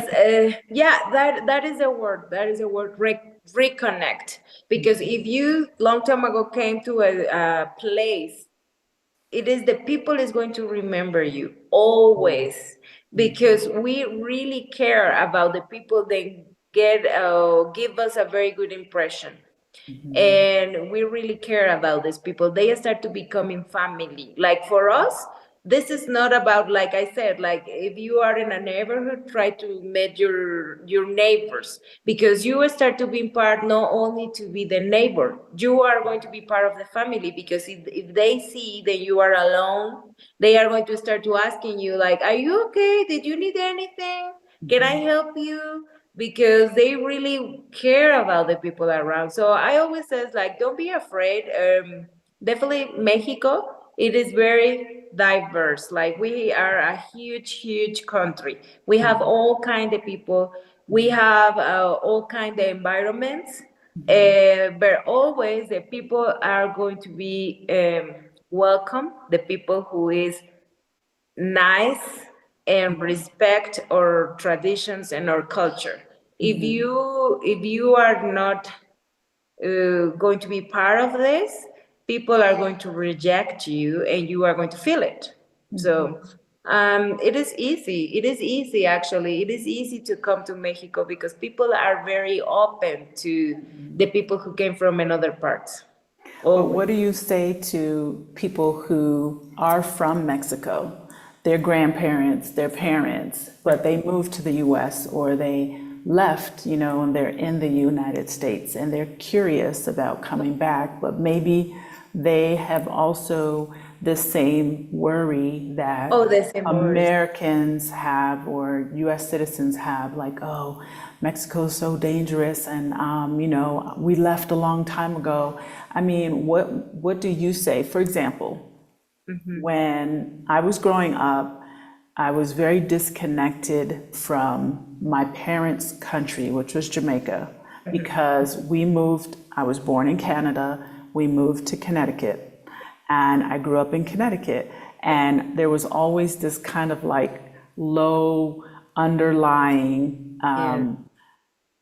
yeah, that is a word. That is a word. Reconnect. Because if you long time ago came to a place, it is the people is going to remember you always, because we really care about the people that give us a very good impression, and we really care about these people. They start to becoming family. Like for us, this is not about, like I said, like if you are in a neighborhood, try to meet your neighbors, because you will start to be part, not only to be the neighbor, you are going to be part of the family, because if they see that you are alone, they are going to start to asking you like, are you okay, did you need anything, can I help you, because they really care about the people around. So I always says like, don't be afraid. Definitely Mexico, it is very diverse. Like we are a huge country. We have all kind of people. We have all kind of environments. But always the people are going to be welcome. The people who is nice and respect our traditions and our culture. If you are not going to be part of this, people are going to reject you and you are going to feel it. So it is easy. It is easy, actually. It is easy to come to Mexico because people are very open to the people who came from another parts. But Always. what do you say to people who are from Mexico, their grandparents, their parents, but they moved to the US or they left, and they're in the United States and they're curious about coming back, but maybe they have also the same worry that Oh, the same worries. Americans have or US citizens have, like, oh, Mexico's so dangerous and, we left a long time ago. I mean, what do you say? For example, when I was growing up, I was very disconnected from my parents' country, which was Jamaica, because I was born in Canada, we moved to Connecticut, and I grew up in Connecticut. And there was always this kind of like low underlying Yeah.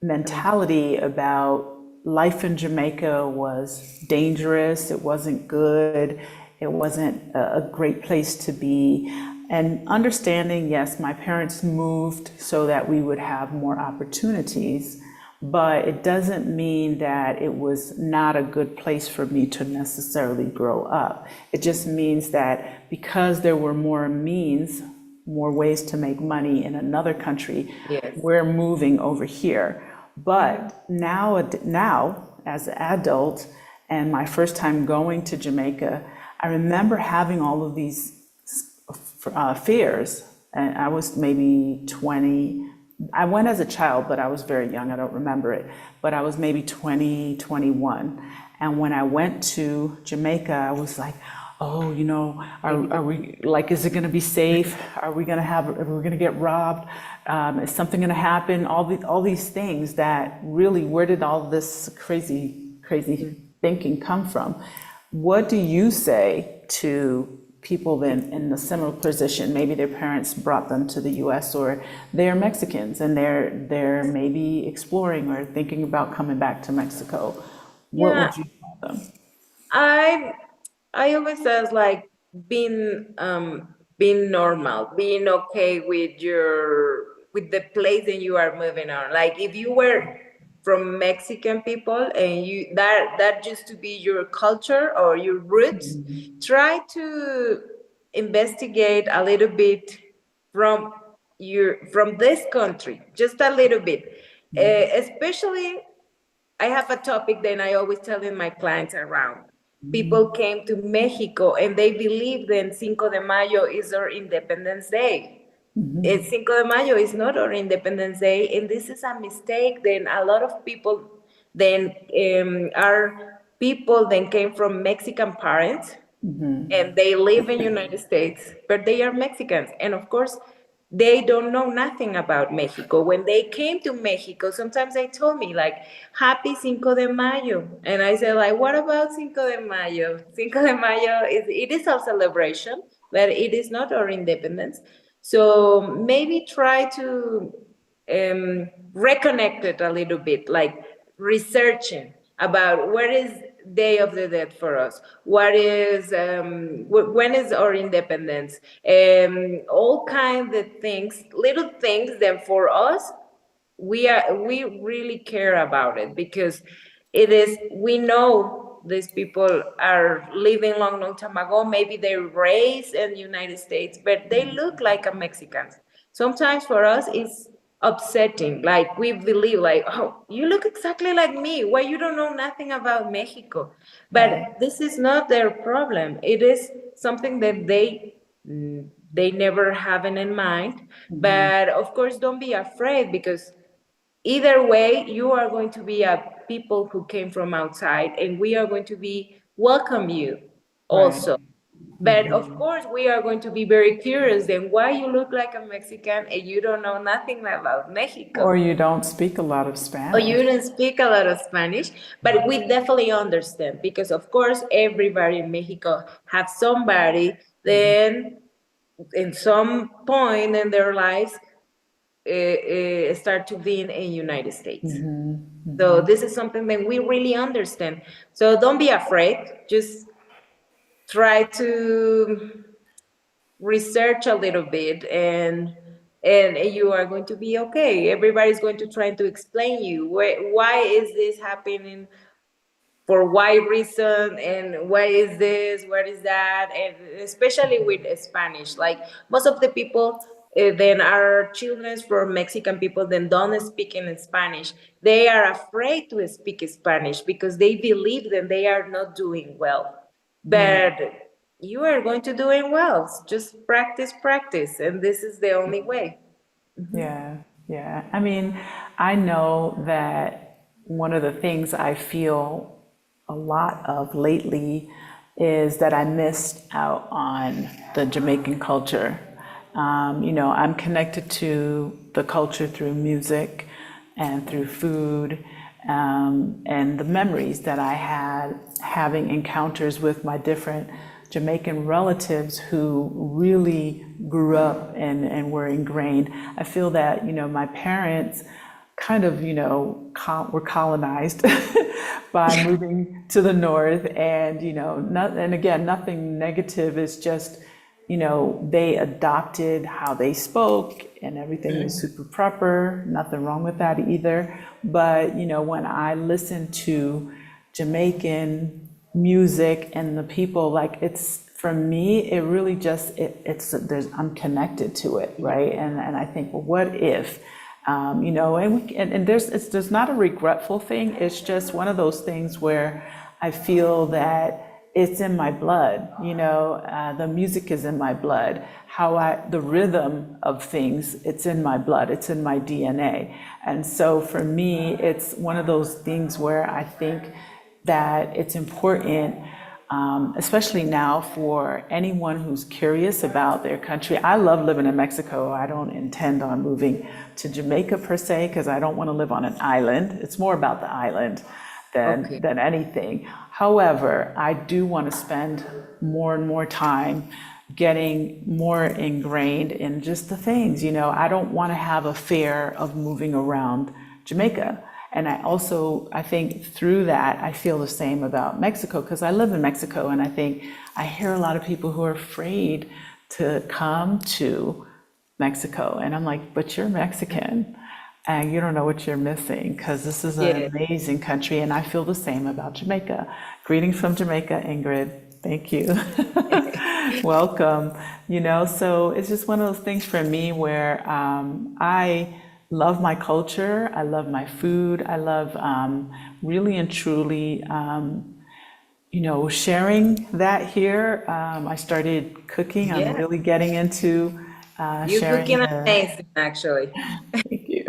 mentality about life in Jamaica was dangerous, it wasn't good, it wasn't a great place to be. And understanding, yes, my parents moved so that we would have more opportunities, but it doesn't mean that it was not a good place for me to necessarily grow up. It just means that because there were more means, more ways to make money in another country, Yes. we're moving over here. But now as an adult and my first time going to Jamaica, I remember having all of these fears. And I was maybe 20. I went as a child, but I was very young. I don't remember it. But I was maybe 20, 21. And when I went to Jamaica, I was like, oh, are we, like, is it going to be safe? Are we going to get robbed? Is something going to happen? All these things that really, where did all this crazy thinking come from? What do you say to people then in a similar position? Maybe their parents brought them to the US, or they're Mexicans and they're maybe exploring or thinking about coming back to Mexico. What Yeah, would you tell them? I I always says like being normal, being okay with the place that you are moving on. Like if you were from Mexican people and you that used to be your culture or your roots, try to investigate a little bit from from this country, just a little bit. Especially I have a topic that I always telling my clients around. People came to Mexico and they believe that Cinco de Mayo is our Independence Day. Cinco de Mayo is not our Independence Day, and this is a mistake. Then a lot of people then are people then came from Mexican parents and they live in United States, but they are Mexicans. And of course, they don't know nothing about Mexico. When they came to Mexico, sometimes they told me like, "Happy Cinco de Mayo," and I said like, "What about Cinco de Mayo? Cinco de Mayo is a celebration, but it is not our independence. So maybe try to reconnect it a little bit, like researching about what is Day of the Dead for us, what is when is our independence, all kinds of things, little things that for us we really care about it because it is we know these people are living long time ago. Maybe they raised in the United States, but they look like a Mexicans. Sometimes for us it's upsetting. Like we believe like, oh, you look exactly like me. Why you don't know nothing about Mexico? But Right. this is not their problem. It is something that they never have it in mind. But of course, don't be afraid because either way, you are going to be a people who came from outside, and we are going to be welcome you Right. also. But of course, we are going to be very curious then why you look like a Mexican and you don't know nothing about Mexico. Or you don't speak a lot of Or you Spanish. don't speak a lot of Spanish, but we definitely understand because of course everybody in Mexico have somebody then in some point in their lives start to be in United States. So this is something that we really understand. So don't be afraid. Just try to research a little bit and you are going to be okay. Everybody's going to try to explain you why is this happening, for why reason, and why is this, what is that, and especially with Spanish. Like most of the people then our children from Mexican people then don't speak in Spanish. They are afraid to speak Spanish because they believe that they are not doing well. But you are going to doing well. Just practice, practice, and this is the only way. Yeah, yeah. I mean, I know that one of the things I feel a lot of lately is that I missed out on the Jamaican culture. I'm connected to the culture through music and through food, and the memories that I had having encounters with my different Jamaican relatives who really grew up and were ingrained. I feel that, my parents kind of, were colonized by moving to the north, and, and again, nothing negative, it's just, they adopted how they spoke and everything was super proper, nothing wrong with that either. But, when I listen to Jamaican music and the people, like it's, for me, it really just, I'm connected to it, right? And I think, well, what if, and there's not a regretful thing. It's just one of those things where I feel that it's in my blood, the music is in my blood, the rhythm of things, it's in my blood, it's in my DNA. And so for me, it's one of those things where I think that it's important, especially now for anyone who's curious about their country. I love living in Mexico. I don't intend on moving to Jamaica per se, because I don't want to live on an island. It's more about the island than anything. However, I do want to spend more and more time getting more ingrained in just the things, I don't want to have a fear of moving around Jamaica. And I think through that, I feel the same about Mexico, because I live in Mexico, and I think I hear a lot of people who are afraid to come to Mexico. And I'm like, but you're Mexican, and you don't know what you're missing, because this is an amazing country. And I feel the same about Jamaica. Greetings from Jamaica, Ingrid. Thank you. Welcome. So it's just one of those things for me where I love my culture. I love my food. I love really and truly, sharing that here. I started cooking. I'm really getting into You're sharing. cooking amazing, actually. Thank you.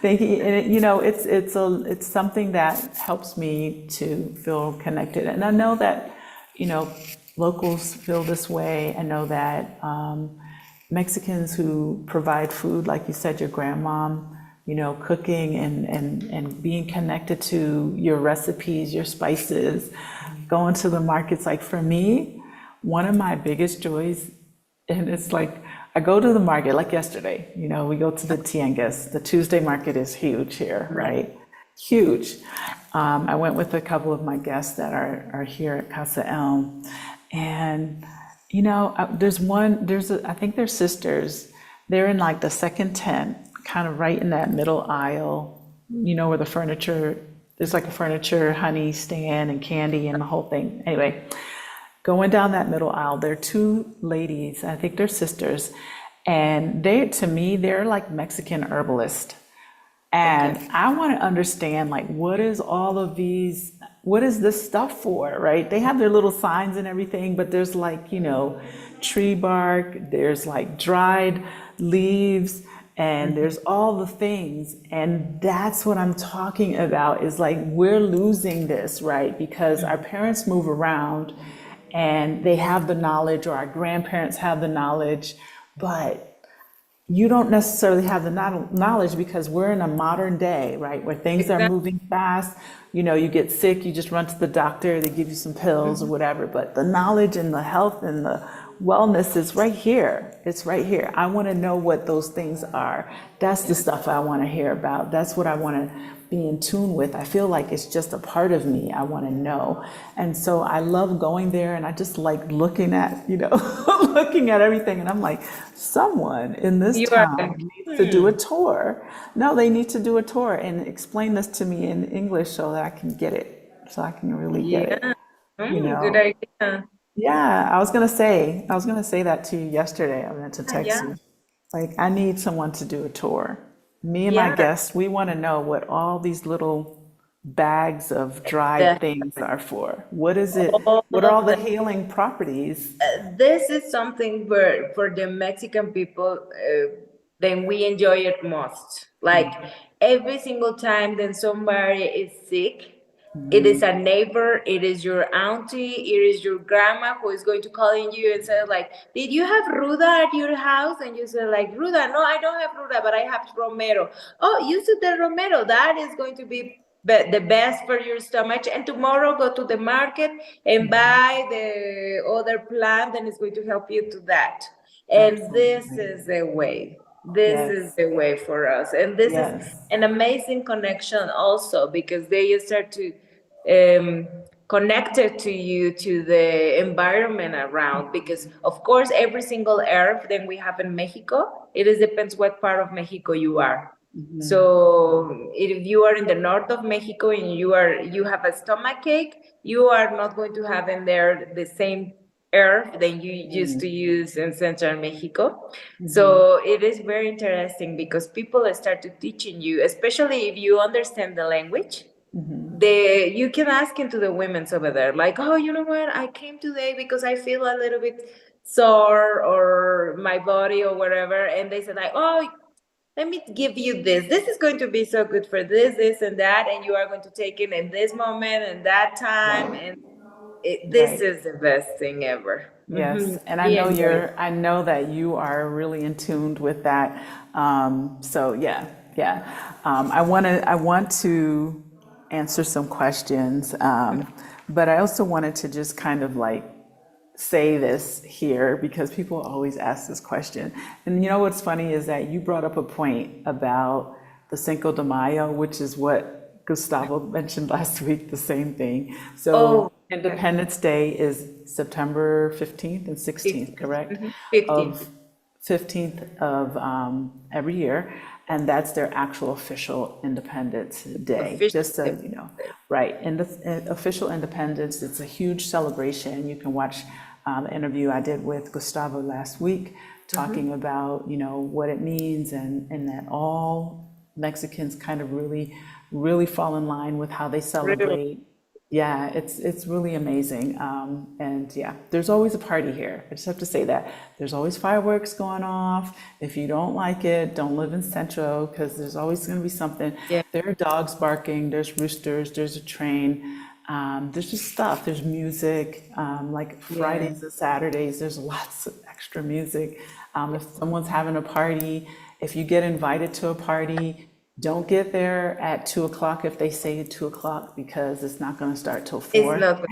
Thank you. And it's something that helps me to feel connected. And I know that, locals feel this way. I know that Mexicans who provide food, like you said, your grandmom, cooking and being connected to your recipes, your spices, going to the markets. Like for me, one of my biggest joys, and it's like, I go to the market, like yesterday, we go to the Tianguis. The Tuesday market is huge here, right? Huge. I went with a couple of my guests that are here at Casa Elm, and I think they're sisters. They're in like the second tent, kind of right in that middle aisle, where the furniture, there's like a furniture honey stand and candy and the whole thing. Anyway, going down that middle aisle, there are two ladies, I think they're sisters, and to me, they're like Mexican herbalists. And I want to understand, like, what is this stuff for, right? They have their little signs and everything, but there's like, tree bark, there's like dried leaves, and there's all the things. And that's what I'm talking about, is like, we're losing this, right? Because our parents move around and they have the knowledge, or our grandparents have the knowledge, but you don't necessarily have the knowledge, because we're in a modern day, right, where things are moving fast. You get sick, you just run to the doctor, they give you some pills or whatever, but the knowledge and the health and the wellness is right here. It's right here. I want to know what those things are. That's the stuff I want to hear about. That's what I want to be in tune with. I feel like it's just a part of me. I want to know. And so I love going there, and I just like looking at, looking at everything. And I'm like, someone in this town needs to do a tour. No, they need to do a tour and explain this to me in English so that I can get it, so I can really get it. Good idea. Yeah, I was gonna say that to you yesterday. I meant to text Yeah, you. Like, I need someone to do a tour. Me and my yeah, guests, we want to know what all these little bags of dried the, things are for. What is it? all What are all of the the healing properties? this is something where for the Mexican people, then we enjoy it most. Like every single time that somebody is sick, it is a neighbor, it is your auntie, it is your grandma who is going to call in you and say like, "Did you have ruda at your house?" And you say like, "Ruda? No, I don't have ruda, but I have romero." "Oh, use the romero. That is going to be the best for your stomach. And tomorrow go to the market and buy the other plant and it's going to help you to that." And this Absolutely. is the way. This is Yes. the way for us. And this is Yes. an amazing connection also because they start to um, connect it to you to the environment around. Because of course, every single herb that we have in Mexico, it is depends what part of Mexico you are. So if you are in the north of Mexico and you have a stomach ache, you are not going to have in there the same herb that you used to use in central Mexico. So it is very interesting because people start to teaching you, especially if you understand the language. You can ask into the women's over there, like, "Oh, you know what? I came today because I feel a little bit sore or my body or whatever," and they said like, "Oh, let me give you this. This is going to be so good for this, and that, and you are going to take it in this moment and that time, and this Right. is the best thing ever." Yes, and We enjoy it. I know that you are really in tune with that. So yeah, yeah. I want to answer some questions, but I also wanted to just kind of like say this here because people always ask this question. And you know what's funny is that you brought up a point about the Cinco de Mayo, which is what Gustavo mentioned last week, the same thing. So Oh, okay. Independence Day is September 15th and 16th, 15. correct? 15. Of 15th of every year, and that's their actual official Independence Day, Official. just so you know. Right, and the official independence, it's a huge celebration. You can watch the interview I did with Gustavo last week, talking about, you know, what it means and that all Mexicans kind of really fall in line with how they Really? celebrate. Yeah, it's really amazing. And yeah, there's always a party here. I just have to say that. There's always fireworks going off. If you don't like it, don't live in Centro because there's always going to be something. Yeah. There are dogs barking, there's roosters, there's a train. There's just stuff. There's music. Like Yeah. Fridays and Saturdays, there's lots of extra music. If someone's having a party, if you get invited to a party, don't get there at 2 o'clock if they say 2 o'clock because it's not going to start till It's 4. not.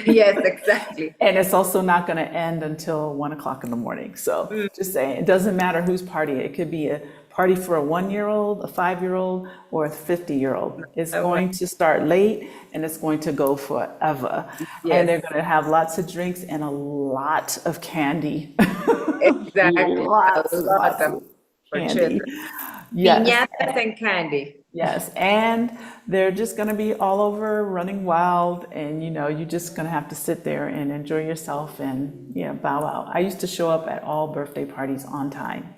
Yes, exactly. And it's also not going to end until 1 o'clock in the morning. So just saying, it doesn't matter whose party. It could be a party for a 1-year-old, a 5-year-old, or a 50-year-old. It's Well, going to start late and it's going to go forever. And yes, they're going to have lots of drinks and a lot of candy. exactly. A lot Lots of of candy. children. Yes. Piñatas and candy. Yes, and they're just going to be all over running wild, and you know, you're just going to have to sit there and enjoy yourself and yeah, bow out. I used to show up at all birthday parties on time,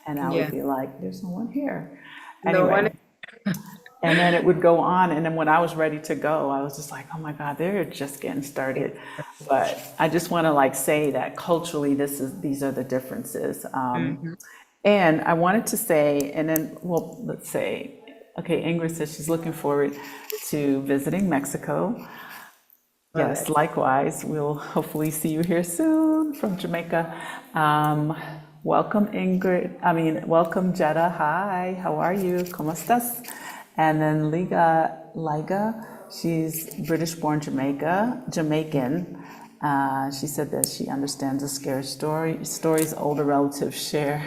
and I would Yeah. be like, "There's no one here." No one. Anyway, and then it would go on, and then when I was ready to go, I was just like, "Oh my God, they're just getting started." But I just want to like say that culturally, these are the differences. And I wanted to say, and then, well, let's say, okay, Ingrid says she's looking forward to visiting Mexico. Oh, Yes, that's likewise. We'll hopefully see you here soon from Jamaica. Um, welcome, Ingrid. I mean, welcome, Jetta. Hi, how are you? ¿Cómo estás? And then Liga, she's British-born Jamaican. She said that she understands the scary stories older relatives share.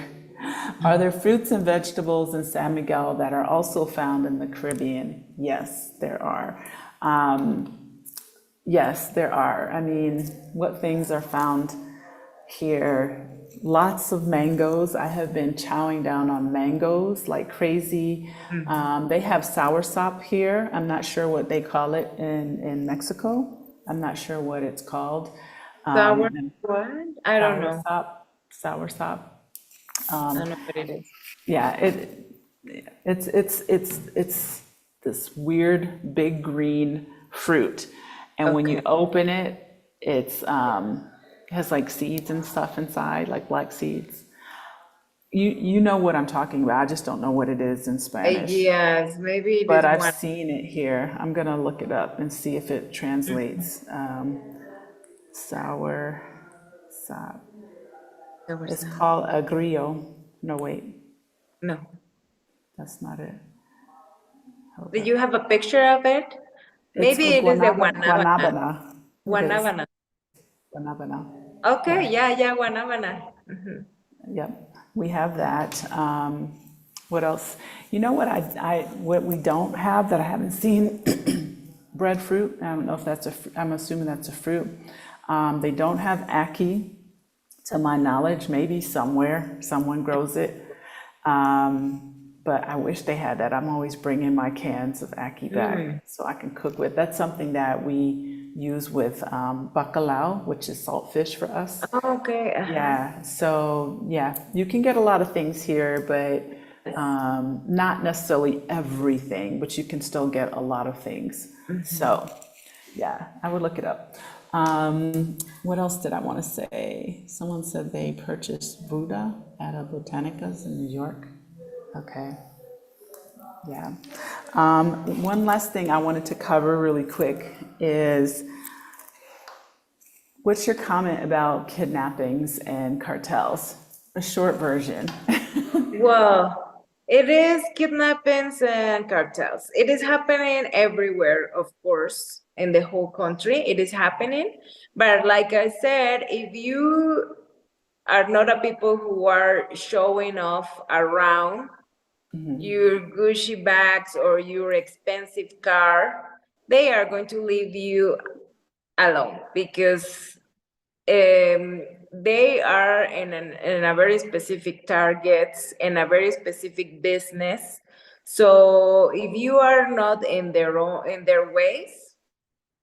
Are there fruits and vegetables in San Miguel that are also found in the Caribbean? Yes, there are. Yes, there are. I mean, what things are found here? Lots of mangoes. I have been chowing down on mangoes like crazy. They have soursop here. I'm not sure what they call it in Mexico. I'm not sure what it's called. Sour And what? I don't know. sour sop. I don't know what it is. Yeah, it's this weird big green fruit, and when you Okay. open it, it has like seeds and stuff inside, like black seeds. You know what I'm talking about. I just don't know what it is in Spanish. Yes, maybe it But is I've one. seen it here. I'm gonna look it up and see if it translates. Sour sop. Sour It's sap. called agrio. No, wait, No. that's not it. Hold Do up. you have a picture of it? It's Maybe it is the guanabana. guanabana. It is Guanabana. guanabana. Okay, Yeah, yeah, guanabana. yep. We have that. What else? You know what what we don't have that I haven't seen? Breadfruit. I don't know if that's I'm assuming that's a fruit. They don't have ackee, to my knowledge. Maybe somewhere someone grows it. But I wish they had that. I'm always bringing my cans of ackee back so I can cook with. That's something that we use with bacalao, which is saltfish for us. Okay. Yeah, so yeah, you can get a lot of things here, but not necessarily everything, but you can still get a lot of things. So yeah, I would look it up. What else did I want to say? Someone said they purchased Buddha at a Botanicas in New York. Okay, yeah. One last thing I wanted to cover really quick is what's your comment about kidnappings and cartels? A short version. Well, it is kidnappings and cartels. It is happening everywhere, of course, in the whole country. It is happening. But like I said, if you are not a people who are showing off around your Gucci bags or your expensive car, they are going to leave you alone because they are in a very specific targets and a very specific business. So if you are not in in their ways,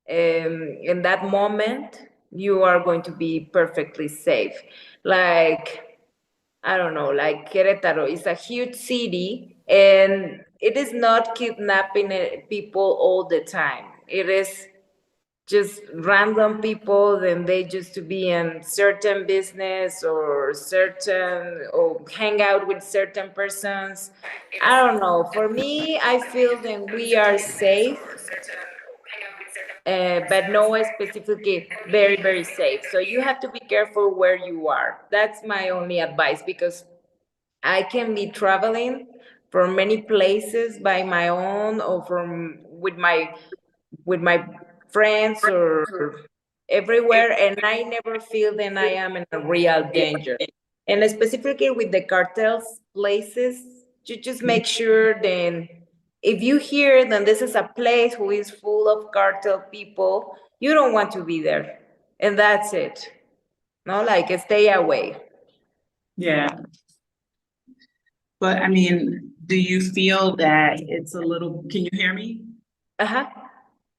in that moment, you are going to be perfectly safe. Like I don't know, like Querétaro is a huge city, and it is not kidnapping people all the time. It is just random people, then they just to be in certain business or certain or hang out with certain persons. I don't know. For me, I feel that we are safe, but no specifically very safe. So you have to be careful where you are. That's my only advice because I can be traveling from many places by my own or from with my friends or everywhere, and I never feel that I am in a real danger. And specifically with the cartels places, you just make sure then if you hear that this is a place who is full of cartel people, you don't want to be there. And that's it. No, like stay away. Yeah, but I mean, do you feel that it's a little, can you hear me? Uh-huh.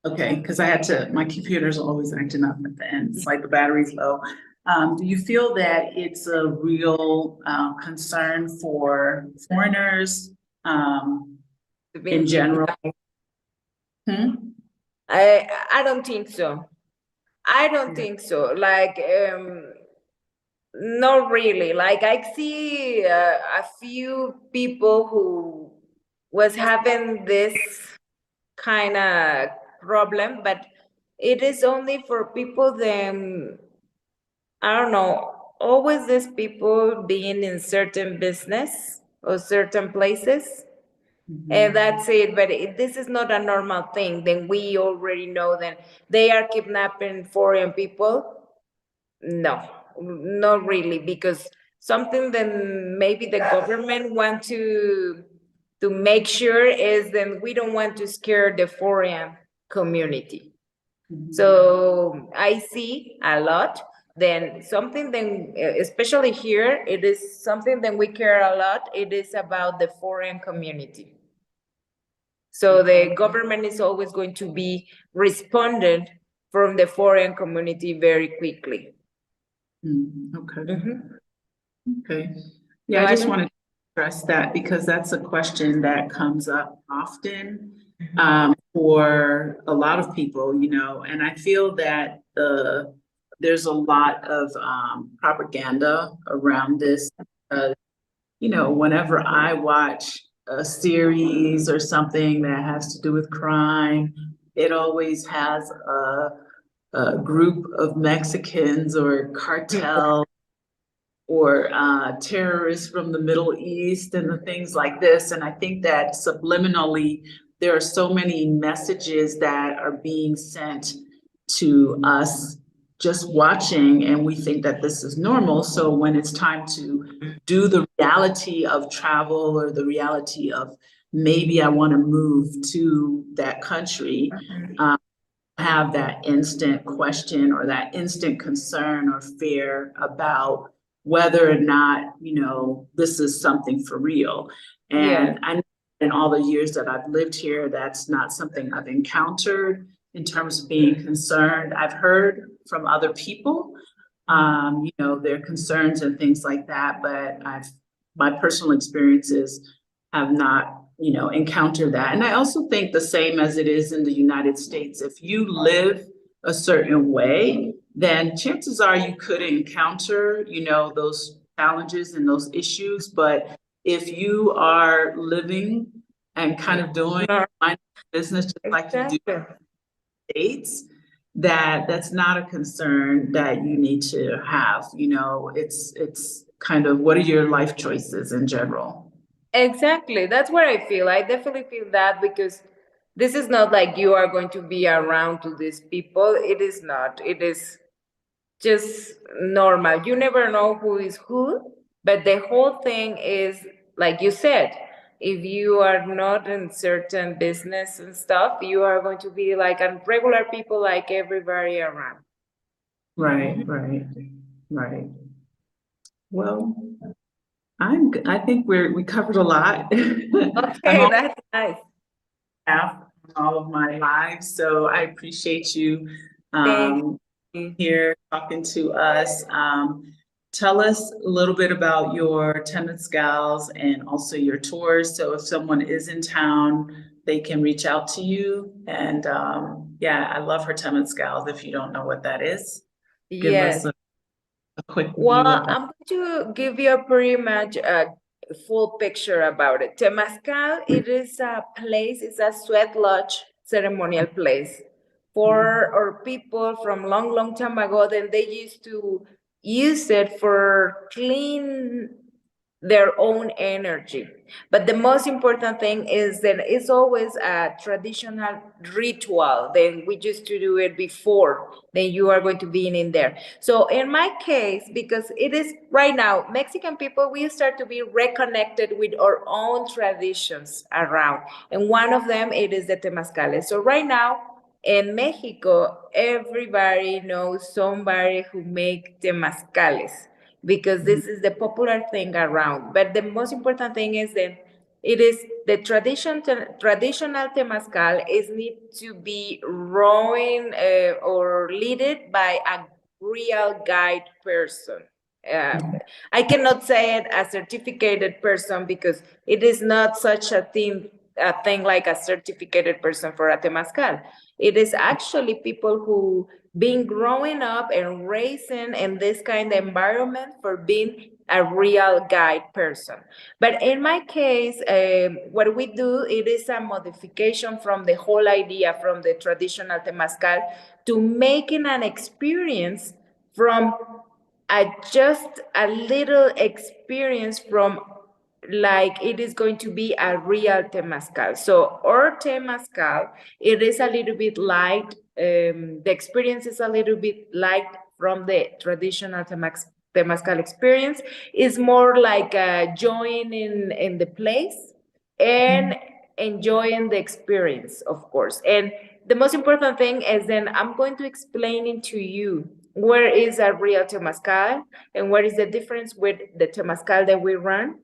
Okay, because I had to, my computer's always acting up at the end, it's like the battery's low. Do you feel that it's a real concern for foreigners in general? Hmm? I don't think so. I don't think so. Like not really. Like I see a few people who was having this kind of problem, but it is only for people then I don't know, always these people being in certain business or certain places. And that's it. But this is not a normal thing. Then we already know that they are kidnapping foreign people. No, not really, because something that maybe the government want to make sure is that we don't want to scare the foreign community. So I see a lot. Then something then, especially here, it is something that we care a lot. It is about the foreign community. So the government is always going to be responded from the foreign community very quickly. Okay. Mhm. Okay. Yeah, So I just don't- wanted to address that because that's a question that comes up often for a lot of people, you know, and I feel that there's a lot of propaganda around this. You know, whenever I watch a series or something that has to do with crime, it always has a group of Mexicans or cartel or terrorists from the Middle East and the things like this. And I think that subliminally, there are so many messages that are being sent to us just watching, and we think that this is normal. So when it's time to do the reality of travel or the reality of maybe I want to move to that country, have that instant question or that instant concern or fear about whether or not, you know, this is something for real. Yeah. And I know in all the years that I've lived here, that's not something I've encountered in terms of being concerned. I've heard from other people, you know, their concerns and things like that, but my personal experiences have not, you know, encountered that. And I also think the same as it is in the United States, if you live a certain way, then chances are you could encounter, you know, those challenges and those issues. But if you are living and kind of doing business just like you do in the States, that's not a concern that you need to have. You know, it's kind of what are your life choices in general? Exactly. That's what I feel. I definitely feel that because this is not like you are going to be around to these people. It is not. It is just normal. You never know who is who, but the whole thing is like you said, if you are not in certain business and stuff, you are going to be like a regular people like everybody around. Right, right. Well, I think we covered a lot. I'm Okay, all that's nice. half all of my lives, so I appreciate you Thank you. here talking to us. Tell us a little bit about your Temescals and also your tours. So if someone is in town, they can reach out to you. And yeah, I love her Temescals. If you don't know what that is, give us Yes. a quick Well, view of that. I'm going to give you a pretty much a full picture about it. Temazcal, it is a place, it's a sweat lodge ceremonial place for our people from long, long time ago. Then they used to use it for clean their own energy. But the most important thing is that it's always a traditional ritual. Then we used to do it before, then you are going to be in there. So in my case, because it is right now, Mexican people, we start to be reconnected with our own traditions around. And one of them, it is the Temazcales. So right now, in Mexico, everybody knows somebody who make temazcales because this is the popular thing around. But the most important thing is that it is the traditional temazcal is need to be rowing or leaded by a real guide person. Uh, I cannot say it a certificated person because it is not such a thing like a certificated person for a temazcal. It is actually people who been growing up and raising in this kind of environment for being a real guide person. But in my case, what we do, it is a modification from the whole idea from the traditional temazcal to making an experience from just a little experience from like it is going to be a real temazcal. So our temazcal, it is a little bit light. The experience is a little bit light from the traditional temazcal experience. It's more like joining in the place and enjoying the experience, of course. And the most important thing is then I'm going to explain it to you where is a real temazcal and what is the difference with the temazcal that we run.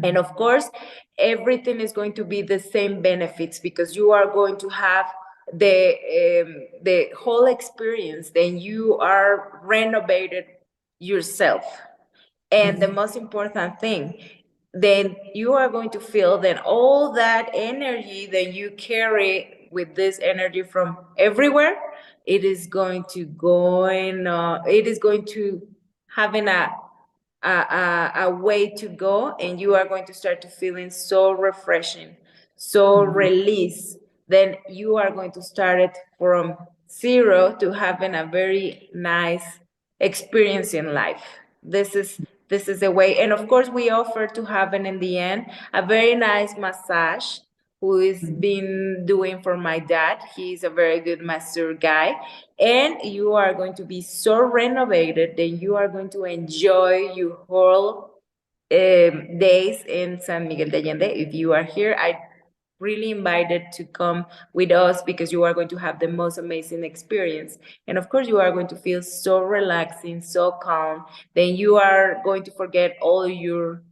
And of course, everything is going to be the same benefits because you are going to have the whole experience, then you are renovated yourself. And the most important thing, then you are going to feel that all that energy that you carry with this energy from everywhere, it is going to go in, it is going to having a way to go, and you are going to start to feeling so refreshing, so release. Then you are going to start it from zero to having a very nice experience in life. This is a way, and of course we offer to having in the end a very nice massage who is been doing for my dad. He's a very good master guy. And you are going to be so renovated that you are going to enjoy your whole days in San Miguel de Allende. If you are here, I really invited to come with us because you are going to have the most amazing experience. And of course, you are going to feel so relaxing, so calm. Then you are going to forget all your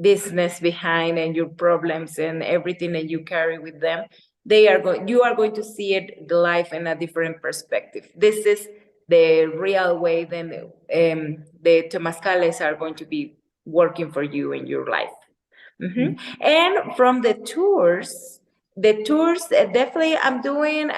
business behind and your problems and everything that you carry with them. You are going to see it, the life in a different perspective. This is the real way then the temazcales are going to be working for you in your life. And from the tours definitely I'm doing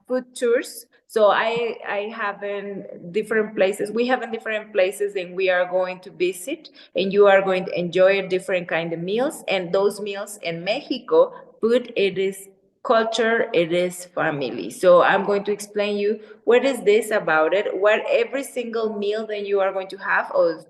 food tours. So I have in different places. We have in different places, and we are going to visit, and you are going to enjoy different kind of meals. And those meals in Mexico, food, it is culture, it is family. So I'm going to explain you what is this about it, what every single meal that you are going to have, or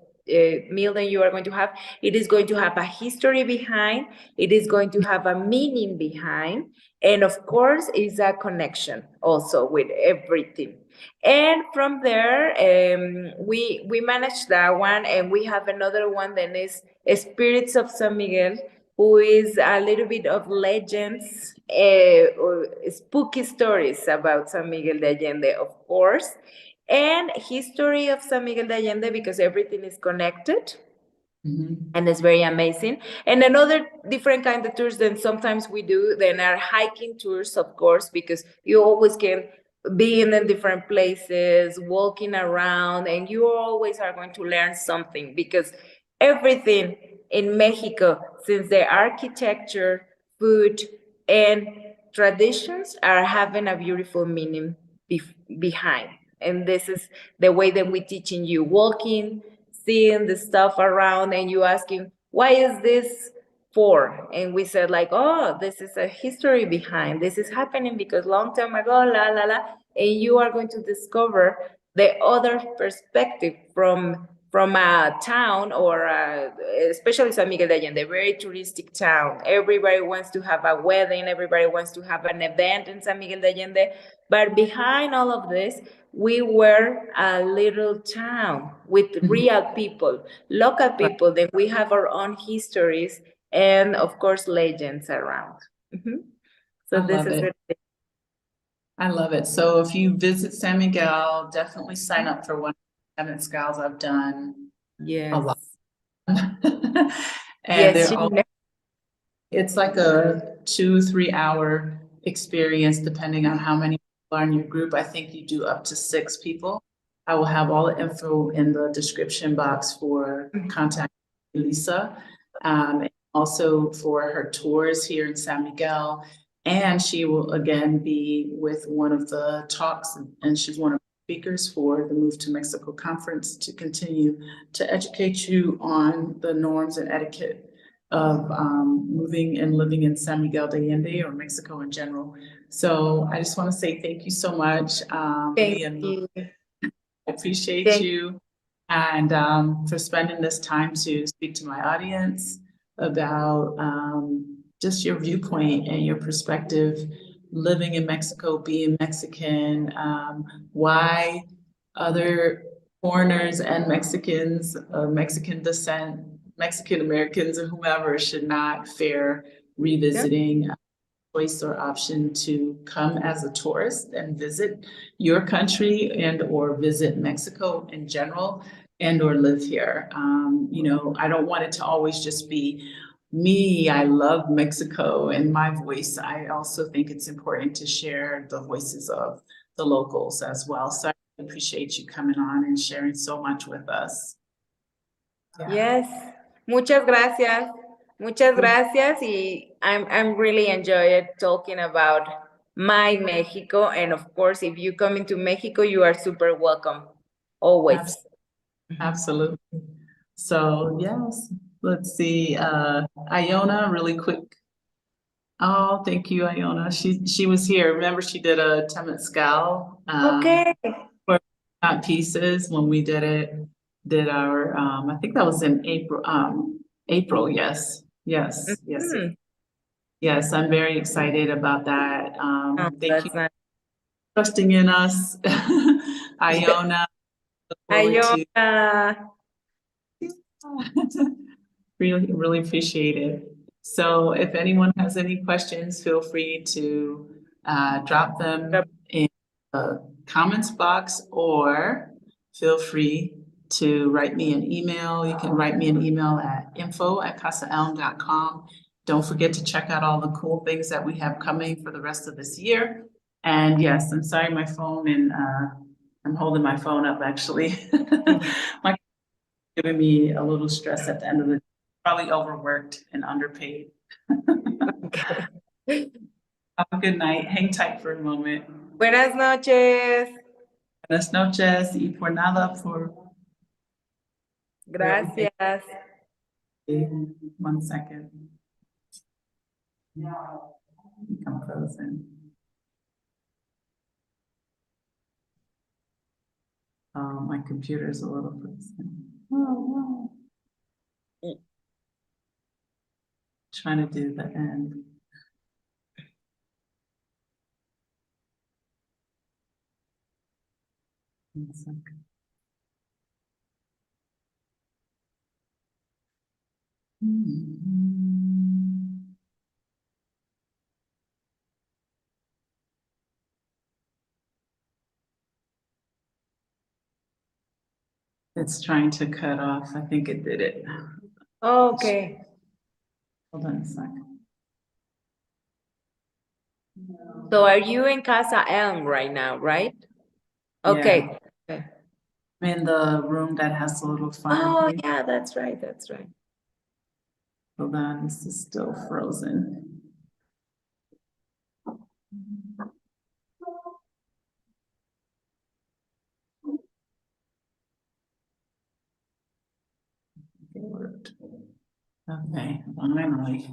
meal that you are going to have, it is going to have a history behind, it is going to have a meaning behind, and of course is a connection also with everything. And from there, we manage that one, and we have another one that is Spirits of San Miguel, who is a little bit of legends or spooky stories about San Miguel de Allende, of course, and history of San Miguel de Allende, because everything is connected. And it's very amazing. And another different kind of tours than sometimes we do then are hiking tours, of course, because you always can be in the different places, walking around, and you always are going to learn something, because everything in Mexico, since the architecture, food, and traditions are having a beautiful meaning behind. And this is the way that we teaching you, walking, seeing the stuff around, and you asking, why is this for? And we said like, oh, this is a history behind, this is happening because long time ago, la la la. And you are going to discover the other perspective from a town, or especially San Miguel de Allende, very touristic town. Everybody wants to have a wedding, everybody wants to have an event in San Miguel de Allende. But behind all of this, we were a little town with real people, local people, that we have our own histories and of course legends around. So this is it. I love it. So if you visit San Miguel, definitely sign up for one of the temazcales I've done. Yes. A lot. And Yes, it's like a 2-3 hour experience, depending on how many people are in your group. I think you do up to 6 people. I will have all the info in the description box for contact Elisa, and also for her tours here in San Miguel. And she will again be with one of the talks, and she's one of the speakers for the Move to Mexico conference, to continue to educate you on the norms and etiquette of moving and living in San Miguel de Allende, or Mexico in general. So I just want to say thank you so much. Thank you. I appreciate you, and for spending this time to speak to my audience about just your viewpoint and your perspective, living in Mexico, being Mexican, why other foreigners and Mexicans, Mexican descent, Mexican Americans, or whomever should not fear revisiting choice or option to come as a tourist and visit your country and or visit Mexico in general and or live here. You know, I don't want it to always just be me, I love Mexico and my voice. I also think it's important to share the voices of the locals as well. So I appreciate you coming on and sharing so much with us. Yes, muchas gracias. Muchas gracias. Y I'm really enjoyed talking about my Mexico. And of course, if you come into Mexico, you are super welcome. Always. Absolutely. So yes, let's see, Iona, really quick. Oh, thank you, Iona. She was here. Remember, she did a Temescal Okay. not pieces when we did our I think that was in April, yes. Mhm. Yes, I'm very excited about that. Oh, Thank you that's nice. for trusting in us. Iona, look forward to Ayona. really, really appreciate it. So if anyone has any questions, feel free to drop them in the comments box, or feel free to write me an email. You can write me an email at info@casaelm.com. Don't forget to check out all the cool things that we have coming for the rest of this year. And yes, I'm sorry, my phone, and I'm holding my phone up actually. My giving me a little stress at the end of the, probably overworked and underpaid. Okay. Have a good night. Hang tight for a moment. Buenas noches. Buenas noches y por nada por Gracias. 1 second. Become frozen. My computer's a little frozen. Oh, no. Trying to do the end. One second. It's trying to cut off. I think it did it. Okay. Hold on a second. So are you in Casa Elm right now, right? Okay. Okay. I'm in the room that has a little Oh, fireplace. yeah, that's right. That's right. Hold on, this is still frozen. It worked. Okay, finally.